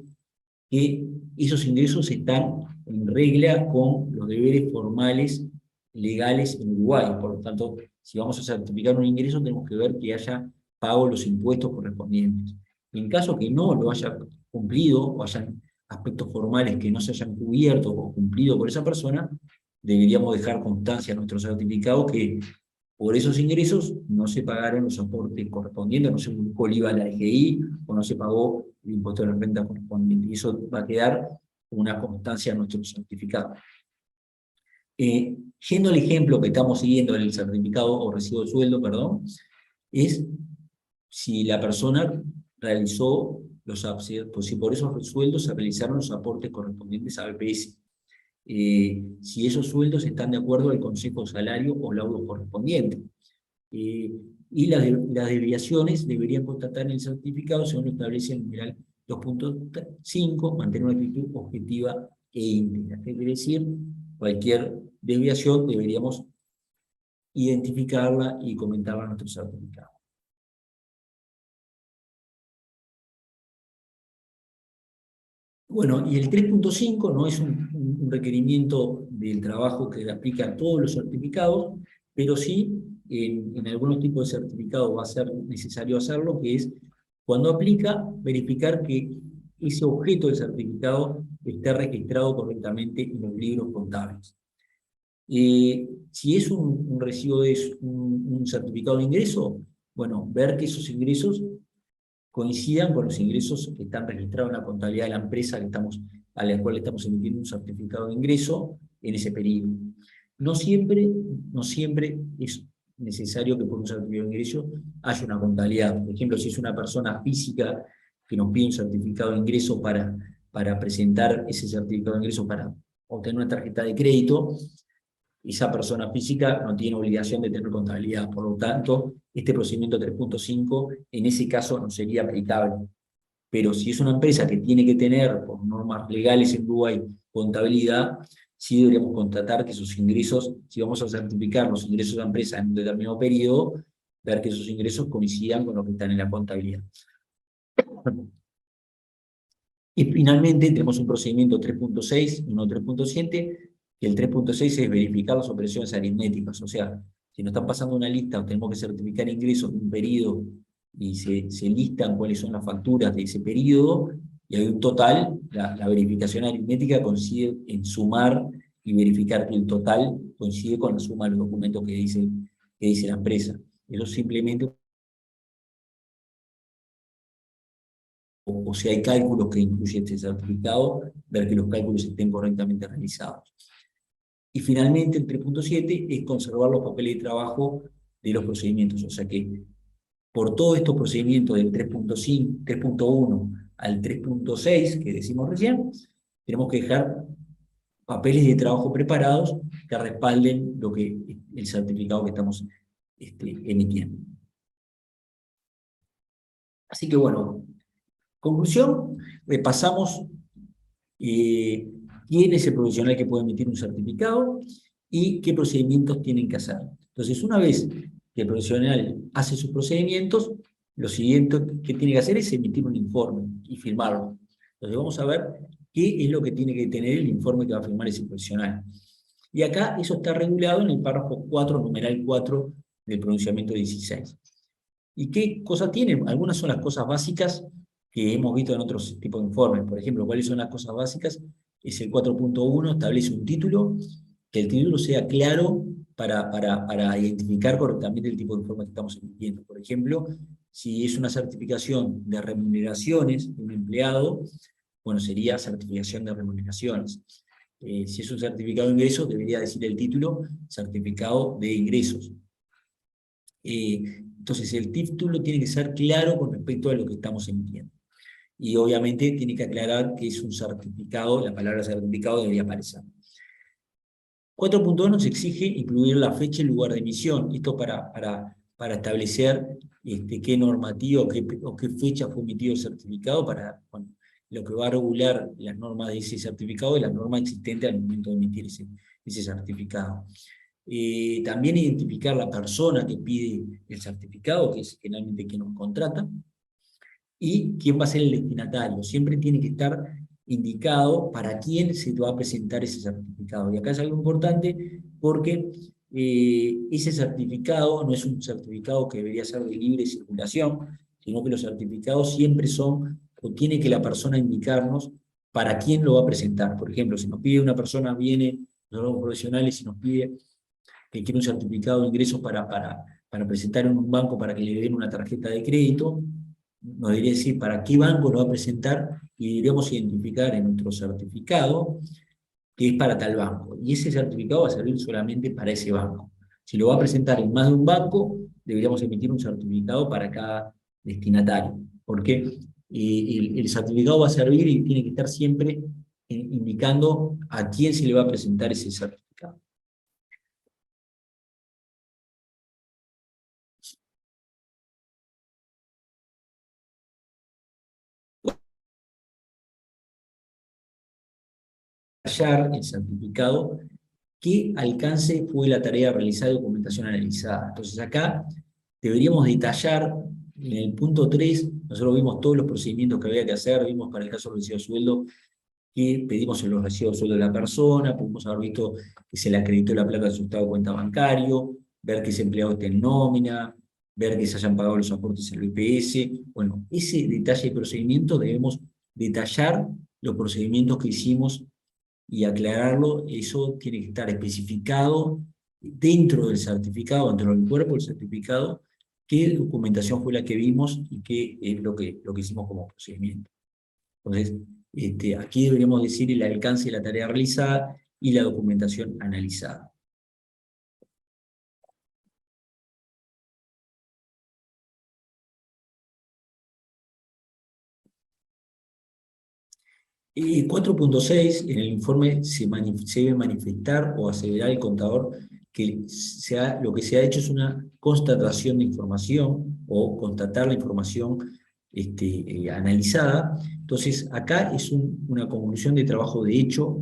que esos ingresos están en regla con los deberes formales legales en Uruguay. Por lo tanto, si vamos a certificar un ingreso, tenemos que ver que haya pago los impuestos correspondientes. En caso que no lo haya cumplido, o hayan aspectos formales que no se hayan cubierto o cumplido por esa persona, deberíamos dejar constancia en nuestro certificado que por esos ingresos no se pagaron los aportes correspondientes, no se buscó el IVA a la DGI, o no se pagó el impuesto de la renta correspondiente. Y eso va a quedar como una constancia en nuestro certificado. Yendo al ejemplo que estamos siguiendo del certificado o recibo de sueldo, perdón, es si la persona realizó pues si por esos sueldos se realizaron los aportes correspondientes a BPS. Si esos sueldos están de acuerdo al consejo de salario o laudo correspondiente. Y las desviaciones deberían constatar en el certificado según lo establece el numeral 2.5, mantener una actitud objetiva e íntegra. ¿Qué quiere decir? Cualquier desviación deberíamos identificarla y comentarla en nuestro certificado. Bueno, y el 3.5 no es un requerimiento del trabajo que aplica a todos los certificados, pero sí en algunos tipos de certificados va a ser necesario hacerlo, que es cuando aplica, verificar que ese objeto del certificado esté registrado correctamente en los libros contables. Si es un recibo de un certificado de ingreso, bueno, ver que esos ingresos coincidan con los ingresos que están registrados en la contabilidad de la empresa a la cual estamos emitiendo un certificado de ingreso en ese periodo. No siempre es necesario que por un certificado de ingreso haya una contabilidad. Por ejemplo, si es una persona física que nos pide un certificado de ingreso para presentar ese certificado de ingreso para obtener una tarjeta de crédito, esa persona física no tiene obligación de tener contabilidad. Por lo tanto, este procedimiento 3.5 en ese caso no sería aplicable. Pero si es una empresa que tiene que tener, por normas legales en Uruguay, contabilidad, sí deberíamos constatar que sus ingresos, si vamos a certificar los ingresos de la empresa en un determinado periodo, ver que esos ingresos coincidan con los que están en la contabilidad. Y finalmente tenemos un procedimiento 3.6 y uno 3.7, que el 3.6 es verificar las operaciones aritméticas, o sea, si nos están pasando una lista o tenemos que certificar ingresos de un periodo y se listan cuáles son las facturas de ese periodo, y hay un total, la verificación aritmética consiste en sumar y verificar que el total coincide con la suma de los documentos que dice la empresa. Eso simplemente, o si hay cálculos que incluye este certificado, ver que los cálculos estén correctamente realizados. Y finalmente, el 3.7 es conservar los papeles de trabajo de los procedimientos. O sea que por todos estos procedimientos del 3.5, 3.1 al 3.6 que decimos recién, tenemos que dejar papeles de trabajo preparados que respalden el certificado que estamos emitiendo. Así que bueno, conclusión, repasamos quién es el profesional que puede emitir un certificado y qué procedimientos tienen que hacer. Entonces, una vez que el profesional hace sus procedimientos, lo siguiente que tiene que hacer es emitir un informe y firmarlo. Entonces, vamos a ver qué es lo que tiene que tener el informe que va a firmar ese profesional. Y acá eso está regulado en el párrafo 4, numeral 4 del pronunciamiento 16. ¿Y qué cosas tiene? Algunas son las cosas básicas que hemos visto en otros tipos de informes. Por ejemplo, ¿cuáles son las cosas básicas? Es el 4.1, establece un título, que el título sea claro para identificar correctamente el tipo de informe que estamos emitiendo. Por ejemplo, si es una certificación de remuneraciones de un empleado, bueno, sería certificación de remuneraciones. Si es un certificado de ingresos, debería decir el título, certificado de ingresos. Entonces, el título tiene que ser claro con respecto a lo que estamos emitiendo. Y obviamente tiene que aclarar que es un certificado, la palabra certificado debería aparecer. 4.1 nos exige incluir la fecha y lugar de emisión. Esto para establecer qué normativa o qué fecha fue emitido el certificado para lo que va a regular las normas de ese certificado y las normas existentes al momento de emitir ese certificado. También identificar la persona que pide el certificado, que es generalmente quien nos contrata, y quién va a ser el destinatario. Siempre tiene que estar indicado para quién se va a presentar ese certificado. Y acá es algo importante porque ese certificado no es un certificado que debería ser de libre circulación, sino que los certificados siempre son, o tiene que la persona indicarnos para quién lo va a presentar. Por ejemplo, si nos pide una persona, viene, nosotros profesionales, y nos pide que quiere un certificado de ingresos para presentar en un banco para que le den una tarjeta de crédito, nos debería decir para qué banco lo va a presentar y deberíamos identificar en nuestro certificado que es para tal banco. Y ese certificado va a servir solamente para ese banco. Si lo va a presentar en más de un banco, deberíamos emitir un certificado para cada destinatario. Porque el certificado va a servir y tiene que estar siempre indicando a quién se le va a presentar ese certificado. Hallar el certificado, qué alcance fue la tarea realizada y documentación analizada. Entonces acá deberíamos detallar, en el punto 3, nosotros vimos todos los procedimientos que había que hacer, vimos para el caso del recibo de sueldo, que pedimos en los recibos de sueldo de la persona, pudimos haber visto que se le acreditó la placa de su estado de cuenta bancario, ver que ese empleado esté en nómina, ver que se hayan pagado los aportes al IPS. Bueno, ese detalle de procedimiento debemos detallar los procedimientos que hicimos y aclararlo. Eso tiene que estar especificado dentro del certificado, dentro del cuerpo del certificado, qué documentación fue la que vimos y qué es lo que hicimos como procedimiento. Entonces, aquí deberíamos decir el alcance de la tarea realizada y la documentación analizada. 4.6, en el informe se debe manifestar o aseverar el contador que lo que se ha hecho es una constatación de información o constatar la información analizada. Entonces, acá es una conclusión de trabajo de hecho,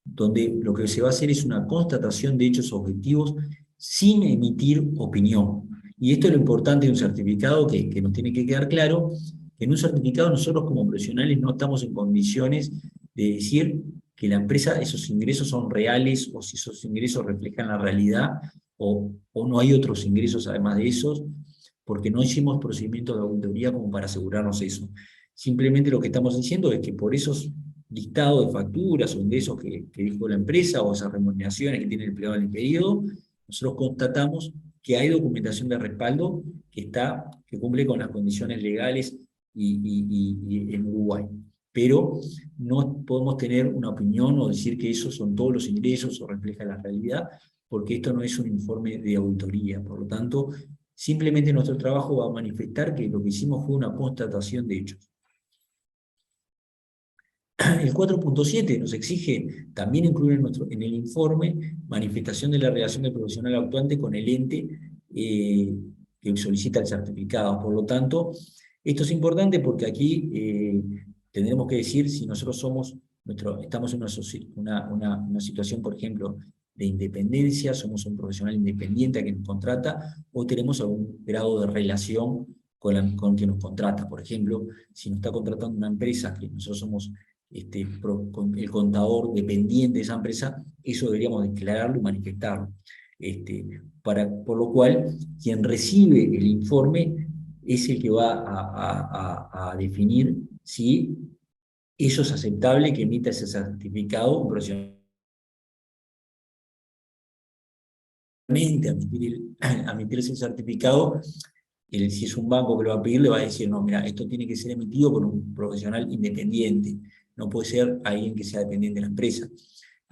donde lo que se va a hacer es una constatación de hechos objetivos sin emitir opinión. Y esto es lo importante de un certificado que nos tiene que quedar claro, que en un certificado nosotros como profesionales no estamos en condiciones de decir que la empresa, esos ingresos son reales o si esos ingresos reflejan la realidad o no hay otros ingresos además de esos, porque no hicimos procedimientos de auditoría como para asegurarnos eso. Simplemente lo que estamos diciendo es que por esos listados de facturas o ingresos que dijo la empresa o esas remuneraciones que tiene el empleado en el periodo, nosotros constatamos que hay documentación de respaldo que cumple con las condiciones legales y en Uruguay. Pero no podemos tener una opinión o decir que esos son todos los ingresos o refleja la realidad, porque esto no es un informe de auditoría. Por lo tanto, simplemente nuestro trabajo va a manifestar que lo que hicimos fue una constatación de hechos. El 4.7 nos exige también incluir en el informe manifestación de la relación del profesional actuante con el ente que solicita el certificado. Por lo tanto, esto es importante porque aquí tendremos que decir si nosotros estamos en una situación, por ejemplo, de independencia, somos un profesional independiente que nos contrata, o tenemos algún grado de relación con quien nos contrata. Por ejemplo, si nos está contratando una empresa que nosotros somos el contador dependiente de esa empresa, eso deberíamos declararlo y manifestarlo. Por lo cual, quien recibe el informe es el que va a definir si eso es aceptable que emita ese certificado un profesional. Emitir ese certificado, si es un banco que lo va a pedir, le va a decir, no, mira, esto tiene que ser emitido por un profesional independiente, no puede ser alguien que sea dependiente de la empresa.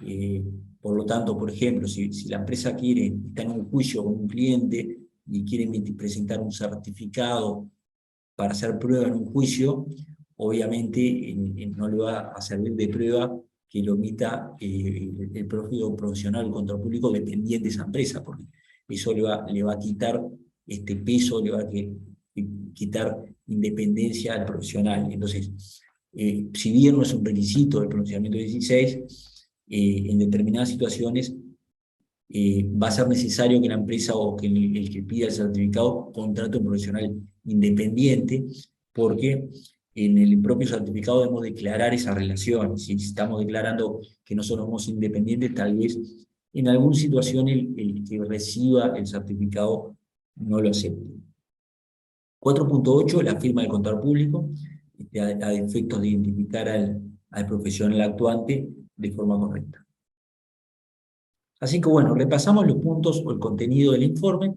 Eh, por lo tanto, por ejemplo, si la empresa está en un juicio con un cliente y quiere presentar un certificado para hacer prueba en un juicio, obviamente no le va a servir de prueba que lo emita el propio profesional, el control público dependiente de esa empresa, porque eso le va a quitar este peso, le va a quitar independencia al profesional. Entonces, si bien no es un requisito del pronunciamiento 16, en determinadas situaciones va a ser necesario que la empresa o que el que pida el certificado contrate un profesional independiente, porque en el propio certificado debemos declarar esa relación. Si estamos declarando que no somos independientes, tal vez en alguna situación el que reciba el certificado no lo acepte. 4.8, la firma del contador público, a efectos de identificar al profesional actuante de forma correcta. Así que bueno, repasamos los puntos o el contenido del informe.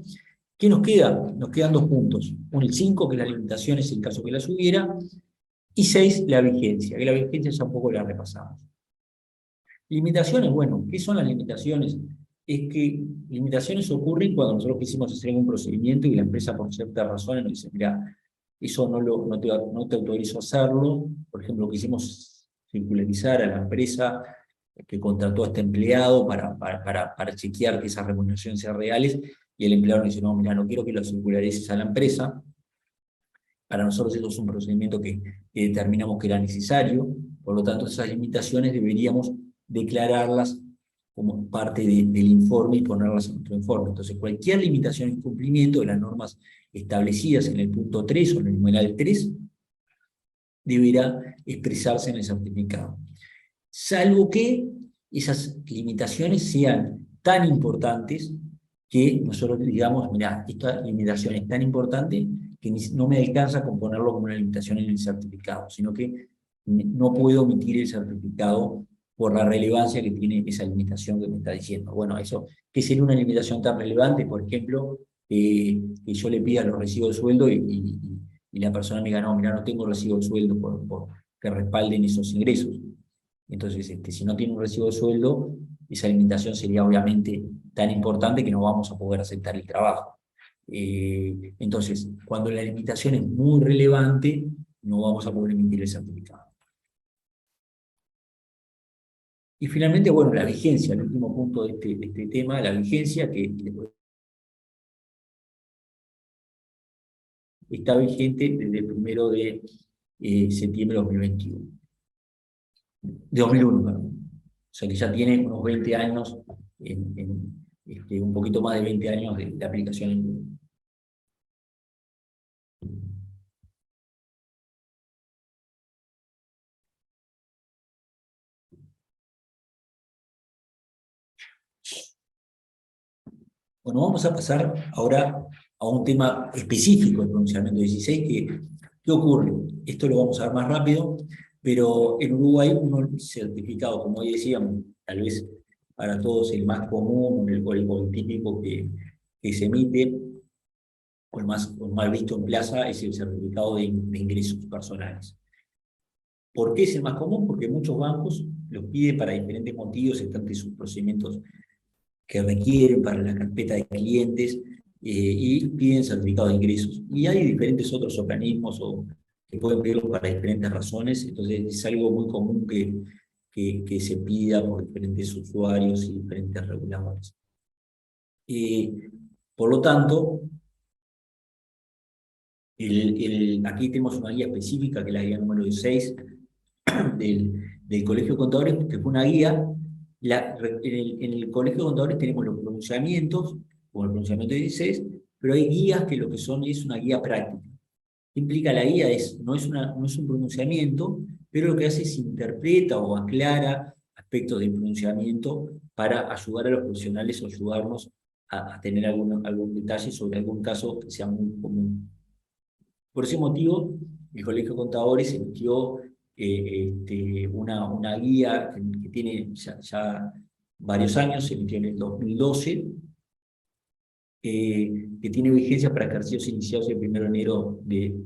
¿Qué nos queda? Nos quedan 2 puntos. El 5, que es las limitaciones en caso que las hubiera, y 6, la vigencia, que la vigencia ya un poco la repasamos. Limitaciones, bueno, ¿qué son las limitaciones? Es que limitaciones ocurren cuando nosotros quisimos hacer algún procedimiento y la empresa por ciertas razones nos dice, mira, eso no te autorizo a hacerlo. Por ejemplo, quisimos circularizar a la empresa que contrató a este empleado para chequear que esas remuneraciones sean reales, y el empleado nos dice, no, mira, no quiero que lo circularices a la empresa. Para nosotros eso es un procedimiento que determinamos que era necesario, por lo tanto esas limitaciones deberíamos declararlas como parte del informe y ponerlas en nuestro informe. Entonces cualquier limitación en cumplimiento de las normas establecidas en el punto 3 o en el numeral 3 deberá expresarse en el certificado. Salvo que esas limitaciones sean tan importantes que nosotros digamos, mira, esta limitación es tan importante que no me alcanza con ponerlo como una limitación en el certificado, sino que no puedo omitir el certificado por la relevancia que tiene esa limitación que me está diciendo. Bueno, eso, ¿qué sería una limitación tan relevante? Por ejemplo, que yo le pida los recibos de sueldo y la persona me diga, no, mira, no tengo recibo de sueldo por que respalden esos ingresos. Entonces, si no tiene un recibo de sueldo, esa limitación sería obviamente tan importante que no vamos a poder aceptar el trabajo. Entonces, cuando la limitación es muy relevante, no vamos a poder emitir el certificado. Y finalmente, bueno, la vigencia, el último punto de este tema, la vigencia que está vigente desde el 1 de septiembre de 2021, de 2001, perdón. O sea que ya tiene unos 20 años, un poquito más de 20 años de aplicación en. Bueno, vamos a pasar ahora a un tema específico del pronunciamiento 16, ¿qué ocurre? Esto lo vamos a ver más rápido, pero en Uruguay uno certificado, como hoy decíamos, tal vez para todos el más común o el típico que se emite, o el más visto en plaza, es el certificado de ingresos personales. ¿Por qué es el más común? Porque muchos bancos los piden para diferentes motivos, están sus procedimientos que requieren para la carpeta de clientes y piden certificado de ingresos. Y hay diferentes otros organismos que pueden pedirlo para diferentes razones, entonces es algo muy común que se pida por diferentes usuarios y diferentes reguladores. Por lo tanto, aquí tenemos una guía específica, que es la guía número 16 del Colegio de Contadores, que fue una guía. En el Colegio de Contadores tenemos los pronunciamientos, como el pronunciamiento 16, pero hay guías que lo que son es una guía práctica. ¿Qué implica la guía? No es un pronunciamiento, pero lo que hace es interpreta o aclara aspectos del pronunciamiento para ayudar a los profesionales o ayudarnos a tener algún detalle sobre algún caso que sea muy común. Por ese motivo, el Colegio de Contadores emitió una guía que tiene ya varios años, se emitió en el 2012, que tiene vigencia para ejercicios iniciados el 1 de enero de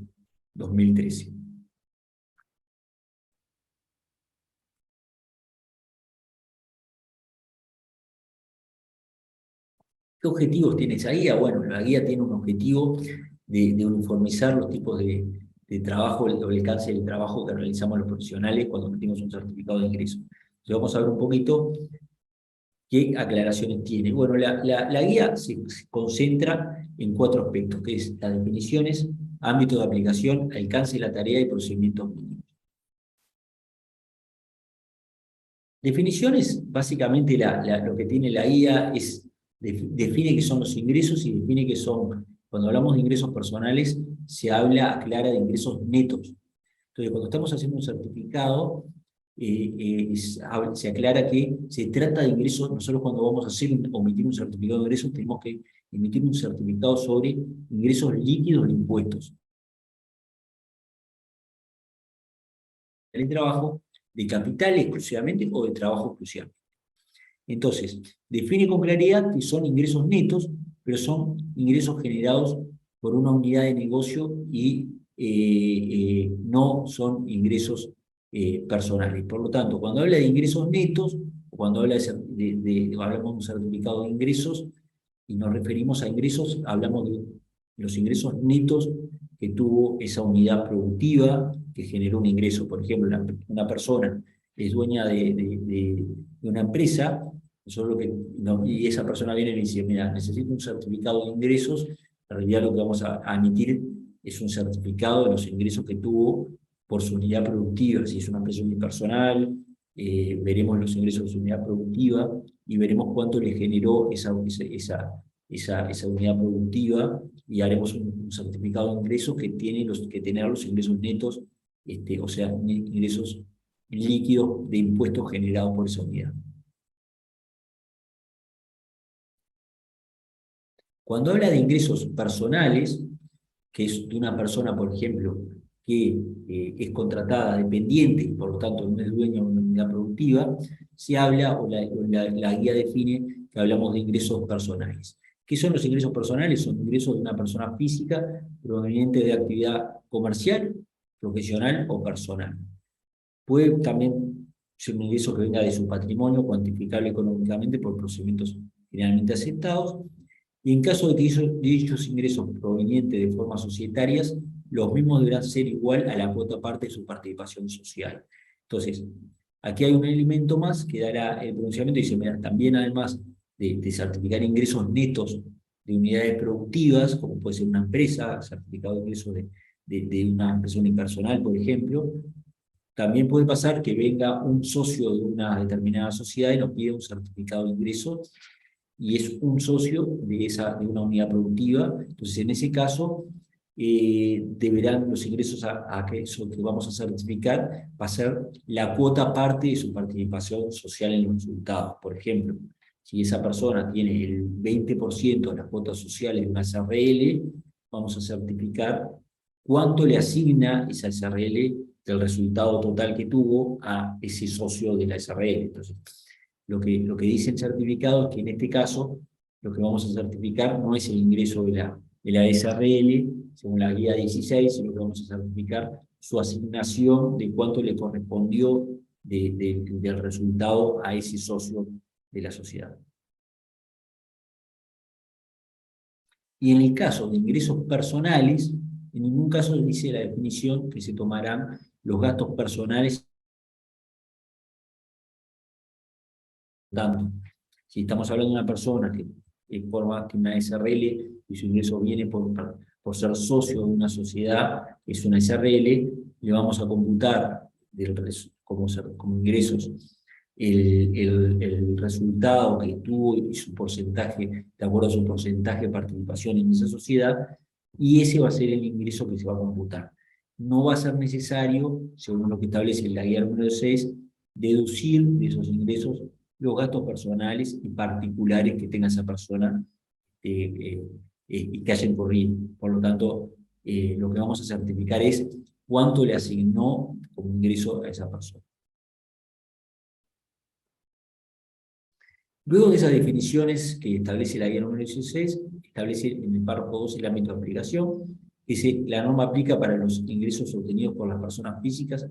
2013. ¿Qué objetivos tiene esa guía? Bueno, la guía tiene un objetivo de uniformizar los tipos de trabajo, el alcance del trabajo que realizamos los profesionales cuando emitimos un certificado de ingreso. Entonces vamos a ver un poquito qué aclaraciones tiene. Bueno, la guía se concentra en 4 aspectos, que es las definiciones, ámbito de aplicación, alcance de la tarea y procedimientos mínimos. Definiciones, básicamente lo que tiene la guía es, define qué son los ingresos y define qué son, cuando hablamos de ingresos personales, se aclara de ingresos netos. Entonces, cuando estamos haciendo un certificado, se aclara que se trata de ingresos. Nosotros cuando vamos a emitir un certificado de ingresos, tenemos que emitir un certificado sobre ingresos líquidos de impuestos. El trabajo de capital exclusivamente o de trabajo exclusivamente. Entonces, define con claridad que son ingresos netos, pero son ingresos generados por una unidad de negocio y no son ingresos personales. Por lo tanto, cuando habla de ingresos netos, o cuando hablamos de un certificado de ingresos, y nos referimos a ingresos, hablamos de los ingresos netos que tuvo esa unidad productiva que generó un ingreso. Por ejemplo, una persona es dueña de una empresa, y esa persona viene y le dice, mira, necesito un certificado de ingresos. En realidad lo que vamos a emitir es un certificado de los ingresos que tuvo por su unidad productiva. Si es una empresa unipersonal, veremos los ingresos de su unidad productiva y veremos cuánto le generó esa unidad productiva, y haremos un certificado de ingresos que tiene que tener los ingresos netos, o sea, ingresos líquidos de impuestos generados por esa unidad. Cuando habla de ingresos personales, que es de una persona, por ejemplo, que es contratada dependiente y por lo tanto no es dueña de una unidad productiva, se habla, la guía define que hablamos de ingresos personales. ¿Qué son los ingresos personales? Son ingresos de una persona física proveniente de actividad comercial, profesional o personal. Puede también ser un ingreso que venga de su patrimonio, cuantificable económicamente por procedimientos generalmente aceptados, y en caso de que dichos ingresos provenientes de formas societarias, los mismos deberán ser igual a la cuota parte de su participación social. Entonces, Aquí hay un elemento más que dará el pronunciamiento y dice, mira, también además de certificar ingresos netos de unidades productivas, como puede ser una empresa, certificado de ingresos de una empresa unipersonal, por ejemplo, también puede pasar que venga un socio de una determinada sociedad y nos pida un certificado de ingresos y es un socio de una unidad productiva. Entonces, en ese caso, deberán los ingresos a que, eso que vamos a certificar va a ser la cuota parte de su participación social en los resultados. Por ejemplo, si esa persona tiene el 20% de las cuotas sociales de una SRL, vamos a certificar cuánto le asigna esa SRL del resultado total que tuvo a ese socio de la SRL. Entonces, lo que dice el certificado es que en este caso lo que vamos a certificar no es el ingreso de la SRL, según la guía 16, sino que vamos a certificar su asignación de cuánto le correspondió del resultado a ese socio de la sociedad. Y en el caso de ingresos personales, en ningún caso dice la definición que se tomarán los gastos personales. Tanto, si estamos hablando de una persona que forma una SRL y su ingreso viene por ser socio de una sociedad que es una SRL, le vamos a computar como ingresos el resultado que tuvo y su porcentaje, de acuerdo a su porcentaje de participación en esa sociedad, y ese va a ser el ingreso que se va a computar. No va a ser necesario, según lo que establece la guía número 6, deducir de esos ingresos los gastos personales y particulares que tenga esa persona y que haya incurrido. Por lo tanto, lo que vamos a certificar es cuánto le asignó como ingreso a esa persona. Luego de esas definiciones que establece la guía número 16, establece en el párrafo 2 el ámbito de aplicación. Dice, la norma aplica para los ingresos obtenidos por las personas físicas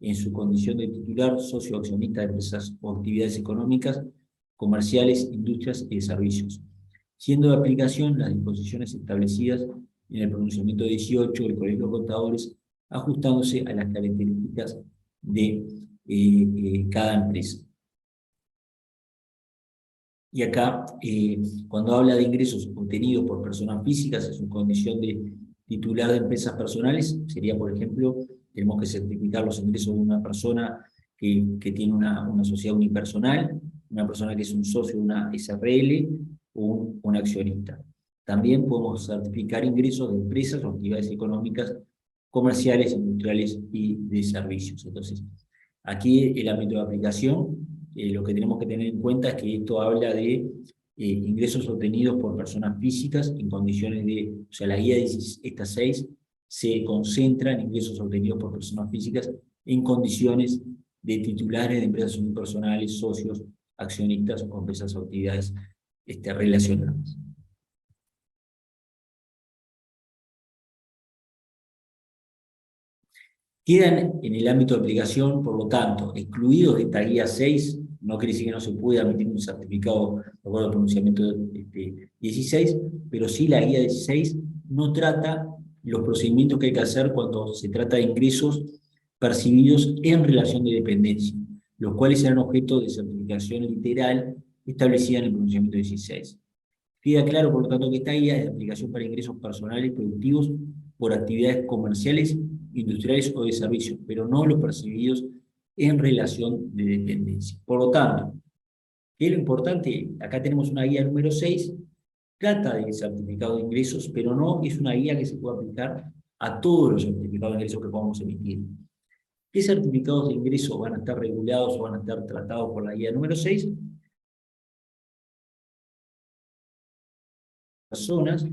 en su condición de titular, socio accionista de empresas o actividades económicas, comerciales, industrias y de servicios, siendo de aplicación las disposiciones establecidas en el pronunciamiento 18 del Colegio de Contadores, ajustándose a las características de cada empresa. Y acá, cuando habla de ingresos obtenidos por personas físicas en su condición de titular de empresas personales, sería, por ejemplo, tenemos que certificar los ingresos de una persona que tiene una sociedad unipersonal, una persona que es un socio de una SRL o un accionista. También podemos certificar ingresos de empresas o actividades económicas, comerciales, industriales y de servicios. Entonces, aquí el ámbito de aplicación, lo que tenemos que tener en cuenta es que esto habla de ingresos obtenidos por personas físicas en condiciones de, o sea, la guía de estas 6 se concentra en ingresos obtenidos por personas físicas en condiciones de titulares de empresas unipersonales, socios, accionistas o empresas o actividades relacionadas. Quedan en el ámbito de aplicación, por lo tanto, excluidos de esta guía 6, no quiere decir que no se pueda emitir un certificado de acuerdo al pronunciamiento 16, pero sí la guía 16 no trata los procedimientos que hay que hacer cuando se trata de ingresos percibidos en relación de dependencia, los cuales serán objeto de certificación literal establecida en el pronunciamiento 16. Queda claro, por lo tanto, que esta guía es de aplicación para ingresos personales productivos por actividades comerciales, industriales o de servicios, pero no los percibidos en relación de dependencia. Por lo tanto, ¿qué es lo importante? Acá tenemos una guía número 6, trata de certificado de ingresos, pero no es una guía que se puede aplicar a todos los certificados de ingresos que podamos emitir. ¿Qué certificados de ingresos van a estar regulados o van a estar tratados por la guía número 6? Personas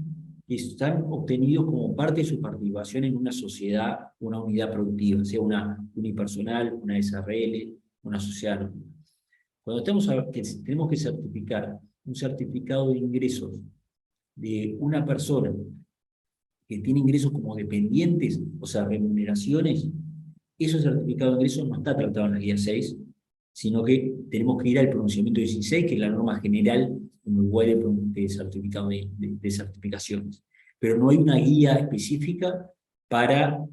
que están obtenidos como parte de su participación en una sociedad, una unidad productiva, sea una unipersonal, una SRL, una sociedad anónima. Cuando tenemos que certificar un certificado de ingresos de una persona que tiene ingresos como dependientes, o sea, remuneraciones, ese certificado de ingresos no está tratado en la guía 6, sino que tenemos que ir al pronunciamiento 16, que es la norma general en Uruguay de certificado de certificaciones. Pero no hay una guía específica para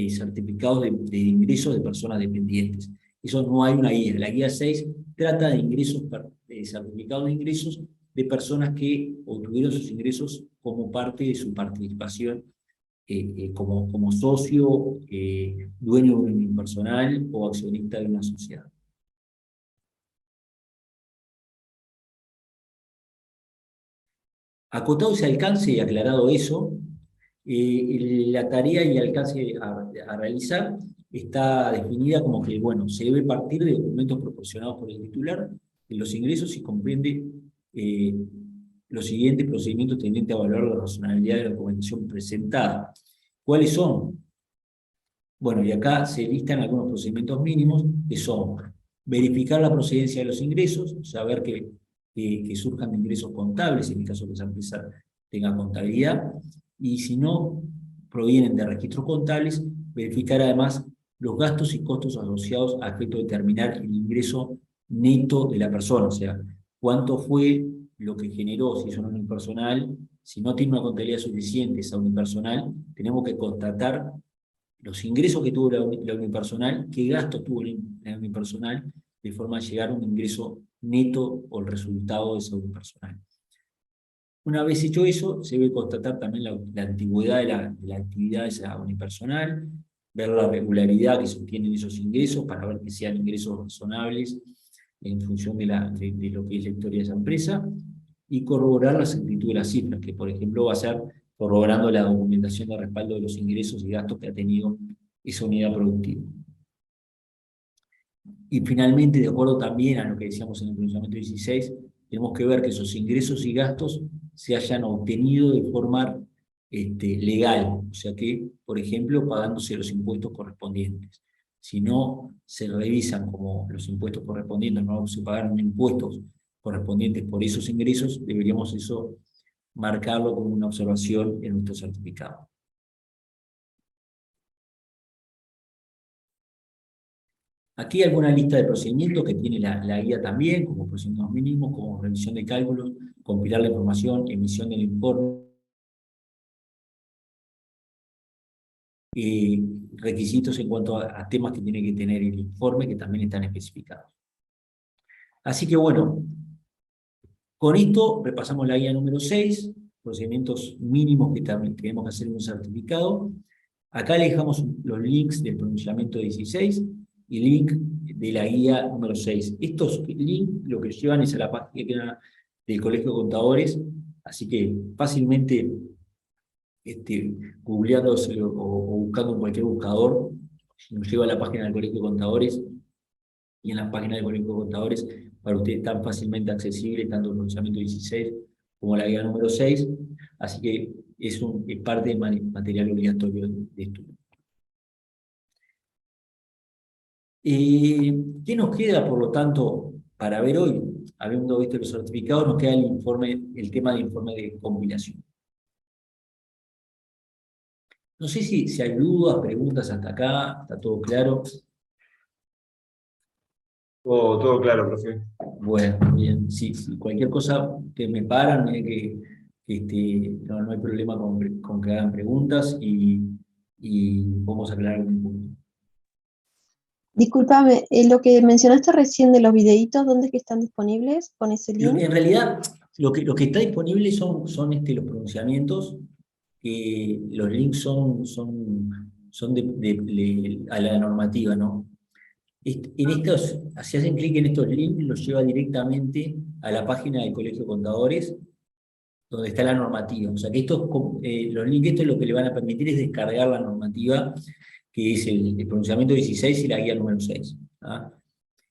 certificados de ingresos de personas dependientes. Eso no hay una guía. La guía 6 trata de ingresos, de certificados de ingresos de personas que obtuvieron sus ingresos como parte de su participación como socio, dueño de un unipersonal o accionista de una sociedad. Acotado ese alcance y aclarado eso, la tarea y alcance a realizar está definida como que, bueno, se debe partir de documentos proporcionados por el titular de los ingresos y comprende eh, los siguientes procedimientos tendientes a evaluar la razonabilidad de la documentación presentada. ¿Cuáles son? Bueno, y acá se listan algunos procedimientos mínimos que son verificar la procedencia de los ingresos, saber que surjan de ingresos contables, en el caso de que esa empresa tenga contabilidad, y si no provienen de registros contables, verificar además los gastos y costos asociados a efecto de determinar el ingreso neto de la persona, o sea, cuánto fue lo que generó, si es un unipersonal, si no tiene una contabilidad suficiente esa unipersonal, tenemos que constatar los ingresos que tuvo la unipersonal, qué gastos tuvo la unipersonal, de forma a llegar a un ingreso neto o el resultado de esa unipersonal. Una vez hecho eso, se debe constatar también la antigüedad de la actividad de esa unipersonal, ver la regularidad que se obtienen esos ingresos para ver que sean ingresos razonables en función de lo que es la historia de esa empresa, y corroborar la exactitud de las cifras, que por ejemplo va a ser corroborando la documentación de respaldo de los ingresos y gastos que ha tenido esa unidad productiva. Y finalmente, de acuerdo también a lo que decíamos en el pronunciamiento 16, tenemos que ver que esos ingresos y gastos se hayan obtenido de forma legal, o sea que, por ejemplo, pagándose los impuestos correspondientes. Si no se revisan como los impuestos correspondientes, no se pagaron impuestos correspondientes por esos ingresos, deberíamos eso marcarlo como una observación en nuestro certificado. Aquí hay alguna lista de procedimientos que tiene la guía también, como procedimientos mínimos, como revisión de cálculos, compilar la información, emisión del informe, requisitos en cuanto a temas que tiene que tener el informe, que también están especificados. Así que bueno, con esto repasamos la guía número 6, procedimientos mínimos que también tenemos que hacer en un certificado. Acá le dejamos los links del pronunciamiento 16 y link de la guía número 6. Estos links lo que llevan es a la página del Colegio de Contadores, así que fácilmente googleándose o buscando en cualquier buscador, nos lleva a la página del Colegio de Contadores, y en la página del Colegio de Contadores para ustedes tan fácilmente accesible tanto el pronunciamiento 16 como la guía número 6, así que es parte del material obligatorio de estudio. ¿Qué nos queda, por lo tanto, para ver hoy? Habiendo visto los certificados, nos queda el tema del informe de compilación. No sé si hay dudas, preguntas hasta acá, está todo claro. Todo claro, profe. Bueno, bien, sí, cualquier cosa que me paran, no hay problema con que hagan preguntas y vamos a aclarar algún punto. Discúlpame, lo que mencionaste recién de los videitos, ¿dónde es que están disponibles con ese link? En realidad, lo que está disponible son los pronunciamientos, que los links son a la normativa, ¿no? Si hacen clic en estos links, los lleva directamente a la página del Colegio de Contadores, donde está la normativa. O sea que los links estos lo que le van a permitir es descargar la normativa, que es el pronunciamiento 16 y la guía número 6. ¿Ah?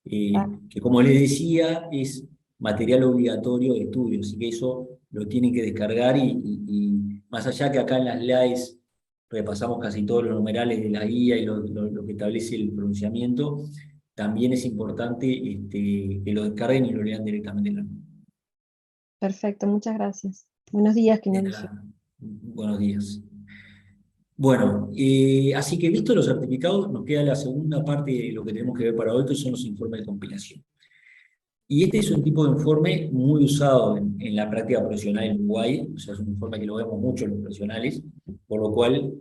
Que como les decía, es material obligatorio de estudio, así que eso lo tienen que descargar y más allá que acá en las slides repasamos casi todos los numerales de la guía y lo que establece el pronunciamiento, también es importante que lo descarguen y lo lean directamente en la norma. Perfecto, muchas gracias. Buenos días, que no dije. Buenos días. Bueno, así que visto los certificados, nos queda la segunda parte de lo que tenemos que ver para hoy, que son los informes de compilación. Y este es un tipo de informe muy usado en la práctica profesional en Uruguay, o sea, es un informe que lo vemos mucho en los profesionales, por lo cual,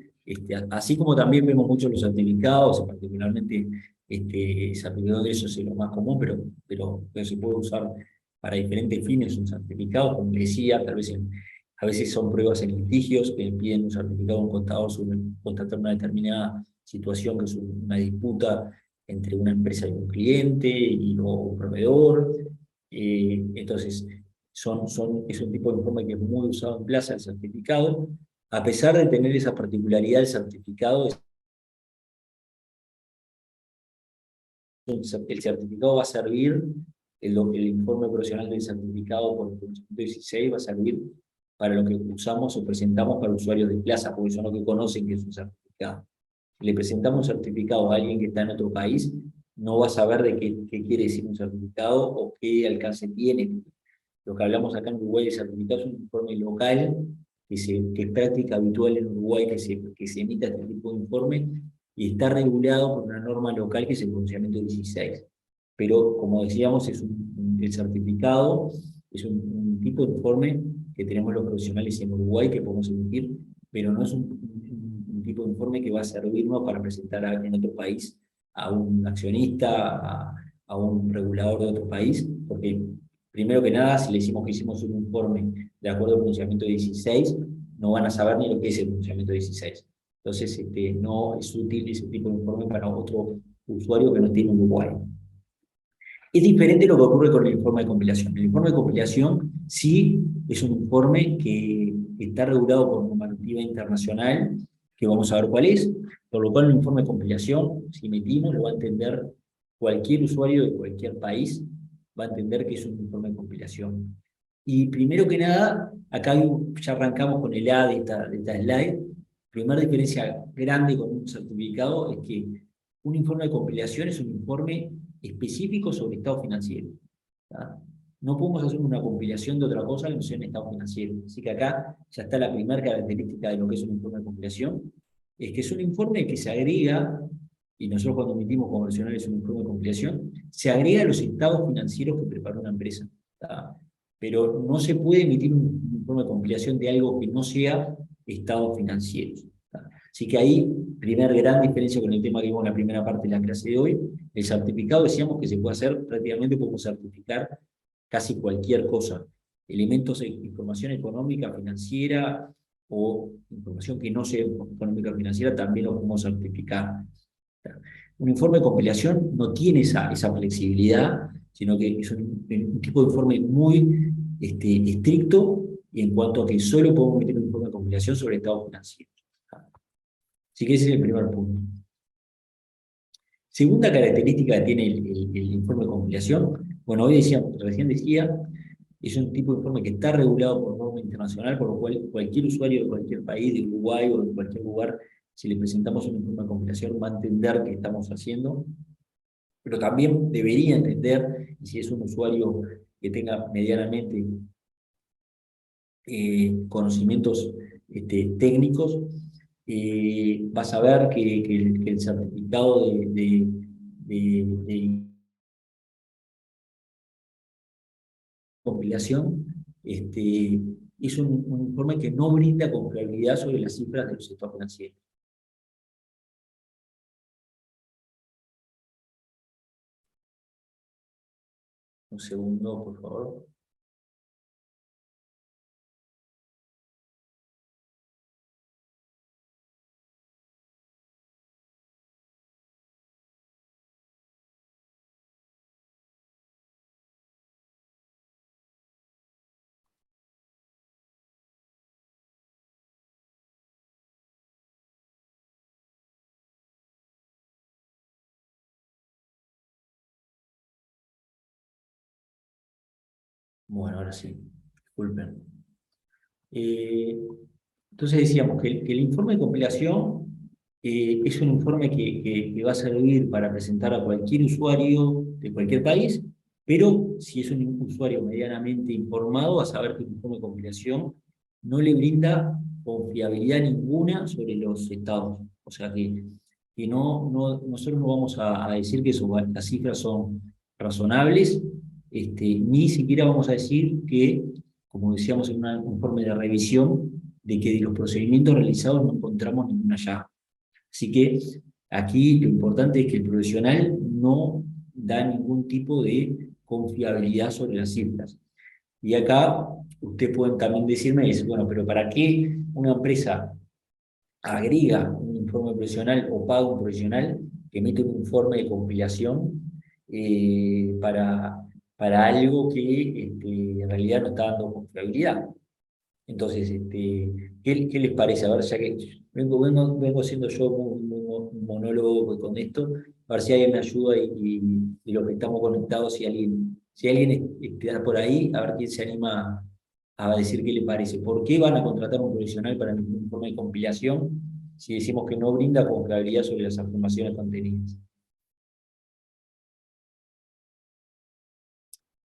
así como también vemos mucho los certificados, particularmente certificado de eso es lo más común, pero se puede usar para diferentes fines un certificado, como decía, tal vez a veces son pruebas en litigios que piden un certificado a un contador sobre constatar una determinada situación, que es una disputa entre una empresa y un cliente o un proveedor. Entonces, es un tipo de informe que es muy usado en plaza, el certificado. A pesar de tener esa particularidad, el certificado, el certificado va a servir, el informe profesional del certificado por el conocimiento 16 va a servir para lo que usamos o presentamos para usuarios de plaza, porque son los que conocen que es un certificado. Si le presentamos un certificado a alguien que está en otro país, no va a saber de qué quiere decir un certificado o qué alcance tiene. Lo que hablamos acá en Uruguay de certificado es un informe local, que es práctica habitual en Uruguay que se emita este tipo de informe, y está regulado por una norma local que es el pronunciamiento 16. Pero, como decíamos, el certificado es un tipo de informe que tenemos los profesionales en Uruguay que podemos emitir, pero no es un tipo de informe que va a servirnos para presentar en otro país a un accionista, a un regulador de otro país, porque primero que nada, si le decimos que hicimos un informe de acuerdo al pronunciamiento 16, no van a saber ni lo que es el pronunciamiento 16. Entonces, no es útil ese tipo de informe para otro usuario que no tiene Uruguay. Es diferente lo que ocurre con el informe de compilación. El informe de compilación sí es un informe que está regulado por normativa internacional, que vamos a ver cuál es, por lo cual un informe de compilación, si emitimos, lo va a entender cualquier usuario de cualquier país, va a entender que es un informe de compilación. Y primero que nada, acá ya arrancamos con el A de esta slide. Primera diferencia grande con un certificado es que un informe de compilación es un informe específico sobre estado financiero. ¿Tá? No podemos hacer una compilación de otra cosa que no sea un estado financiero. Así que acá ya está la primera característica de lo que es un informe de compilación, es que es un informe que se agrega, y nosotros cuando emitimos convencionales un informe de compilación, se agrega a los estados financieros que preparó una empresa. ¿Tá? Pero no se puede emitir un informe de compilación de algo que no sea estados financieros. ¿Tá? Así que ahí, primera gran diferencia con el tema que vimos en la primera parte de la clase de hoy, el certificado decíamos que se puede hacer, prácticamente podemos certificar casi cualquier cosa. Elementos de información económica, financiera, o información que no sea económica o financiera, también lo podemos certificar. Un informe de compilación no tiene esa flexibilidad, sino que es un tipo de informe muy estricto en cuanto a que solo podemos emitir un informe de compilación sobre estados financieros. Así que ese es el primer punto. Segunda característica que tiene el informe de compilación, bueno, hoy recién decía, es un tipo de informe que está regulado por norma internacional, por lo cual cualquier usuario de cualquier país, de Uruguay o de cualquier lugar, si le presentamos un informe de compilación, va a entender qué estamos haciendo, pero también debería entender, y si es un usuario que tenga medianamente conocimientos técnicos, va a saber que el certificado de compilación es un informe que no brinda confiabilidad sobre las cifras de los estados financieros. Un segundo, por favor. Bueno, ahora sí, disculpen. Entonces decíamos que el informe de compilación es un informe que va a servir para presentar a cualquier usuario de cualquier país, pero si es un usuario medianamente informado, va a saber que el informe de compilación no le brinda confiabilidad ninguna sobre los estados. O sea que nosotros no vamos a decir que las cifras son razonables, ni siquiera vamos a decir que, como decíamos en un informe de revisión, de que de los procedimientos realizados no encontramos ningún hallazgo. Así que Aquí lo importante es que el profesional no da ningún tipo de confiabilidad sobre las cifras. Y acá ustedes pueden también decirme, bueno, pero ¿para qué una empresa agrega un informe profesional o paga un profesional que emite un informe de compilación para algo que en realidad no está dando confiabilidad? Entonces, ¿qué les parece? A ver, ya que vengo haciendo yo un monólogo con esto, a ver si alguien me ayuda y los que estamos conectados, si alguien está por ahí, a ver quién se anima a decir qué le parece. ¿Por qué van a contratar un profesional para un informe de compilación si decimos que no brinda confiabilidad sobre las afirmaciones contenidas?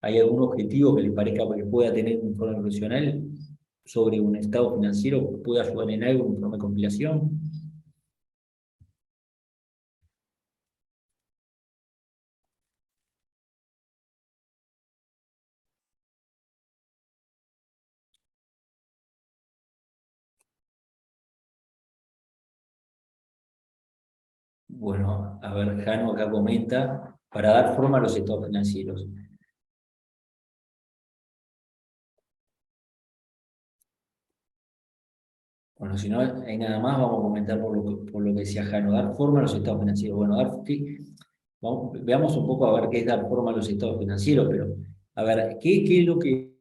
¿Hay algún objetivo que les parezca que pueda tener un informe profesional sobre un estado financiero que pueda ayudar en algo, un informe de compilación? Bueno, a ver, Jano acá comenta, para dar forma a los estados financieros. Bueno, si no hay nada más, vamos a comentar por lo que decía Jano, dar forma a los estados financieros. Bueno, veamos un poco a ver qué es dar forma a los estados financieros, pero a ver, ¿qué es lo que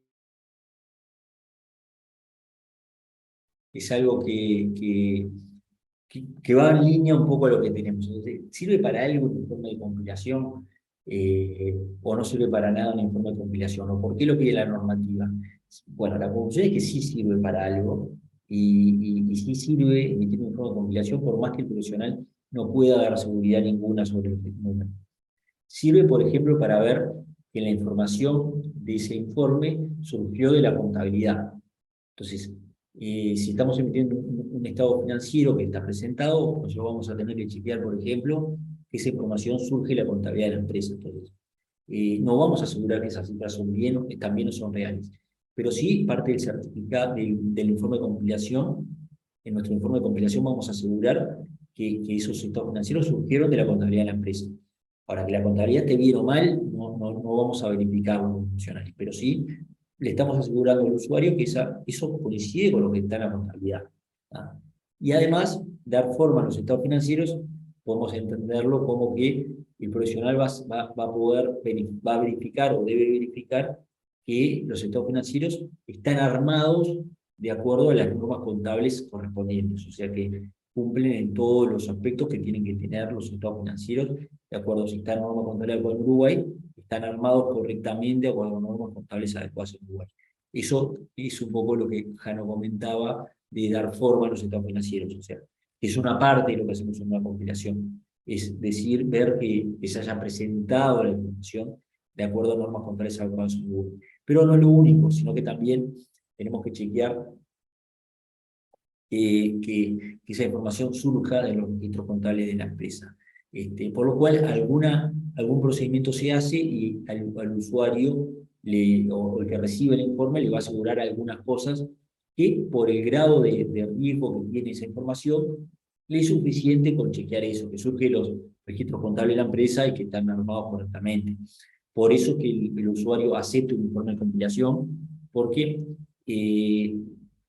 es algo que va en línea un poco a lo que tenemos? Entonces, ¿sirve para algo un informe de compilación o no sirve para nada un informe de compilación? ¿O por qué lo pide la normativa? Bueno, la conclusión es que sí sirve para algo y sí sirve emitir un informe de compilación por más que el profesional no pueda dar seguridad ninguna sobre los números. Sirve, por ejemplo, para ver que la información de ese informe surgió de la contabilidad. Entonces, si estamos emitiendo un estado financiero que está presentado, nosotros vamos a tener que chequear, por ejemplo, que esa información surge de la contabilidad de la empresa. Entonces, no vamos a asegurar que esas cifras son bien, también no son reales, pero sí parte del certificado del informe de compilación. En nuestro informe de compilación vamos a asegurar que esos estados financieros surgieron de la contabilidad de la empresa. Ahora, que la contabilidad esté bien o mal, no vamos a verificarlo como funcionarios, pero sí le estamos asegurando al usuario que eso coincide con lo que está en la contabilidad. ¿Ah? Y además, dar forma a los estados financieros, podemos entenderlo como que el profesional va a verificar o debe verificar que los estados financieros están armados de acuerdo a las normas contables correspondientes, o sea que cumplen en todos los aspectos que tienen que tener los estados financieros, de acuerdo si está en norma contable en Uruguay, están armados correctamente de acuerdo a normas contables adecuadas en Uruguay. Eso es un poco lo que Jano comentaba de dar forma a los estados financieros, o sea, es una parte de lo que hacemos en una compilación, es decir, ver que se haya presentado la información de acuerdo a normas contables adecuadas en Uruguay. Pero no es lo único, sino que también tenemos que chequear que esa información surja de los registros contables de la empresa. Por lo cual, algún procedimiento se hace y al usuario o el que recibe el informe le va a asegurar algunas cosas que por el grado de riesgo que tiene esa información, le es suficiente con chequear eso, que surge los registros contables de la empresa y que están armados correctamente. Por eso que el usuario acepte un informe de compilación, porque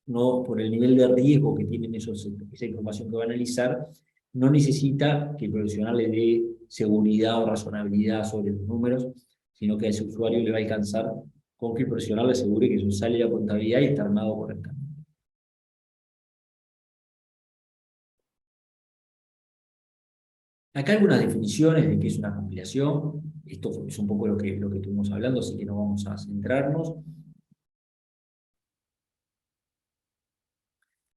no, por el nivel de riesgo que tienen esa información que va a analizar, no necesita que el profesional le dé seguridad o razonabilidad sobre los números, sino que a ese usuario le va a alcanzar con que el profesional le asegure que eso sale de la contabilidad y está armado correctamente. Acá algunas definiciones de qué es una compilación. Esto es un poco lo que estuvimos hablando, así que no vamos a centrarnos.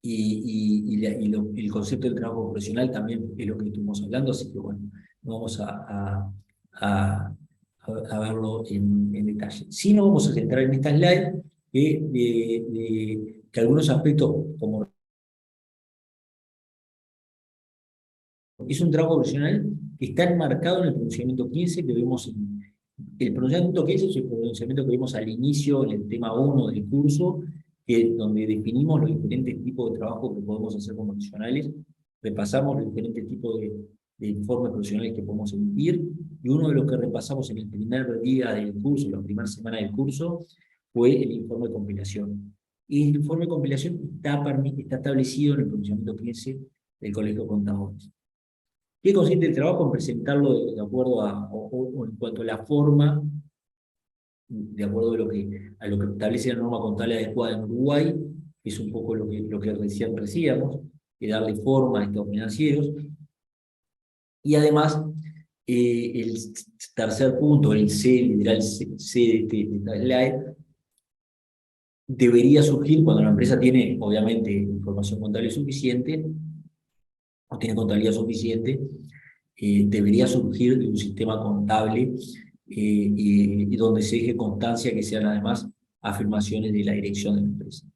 El concepto del trabajo profesional también es lo que estuvimos hablando, así que bueno, no vamos a verlo en detalle. Sí nos vamos a centrar en esta slide que algunos aspectos, como es un trabajo profesional que está enmarcado en el pronunciamiento 15 que vemos el pronunciamiento 15 es el pronunciamiento que vimos al inicio en el tema 1 del curso, donde definimos los diferentes tipos de trabajo que podemos hacer como profesionales, repasamos los diferentes tipos de informes profesionales que podemos emitir, y uno de los que repasamos en el primer día del curso, la primera semana del curso, fue el informe de compilación. Y el informe de compilación está establecido en el pronunciamiento 15 del Colegio de Contadores. ¿Qué consiste el trabajo? En presentarlo de acuerdo o en cuanto a la forma, de acuerdo a lo que establece la norma contable adecuada en Uruguay, que es un poco lo que recién decíamos, que darle forma a estos financieros. Y además, el tercer punto, el C, literal C de esta slide, debería surgir cuando la empresa tiene, obviamente, información contable suficiente, o tiene contabilidad suficiente, debería surgir de un sistema contable y donde se deje constancia que sean además afirmaciones de la dirección de la empresa.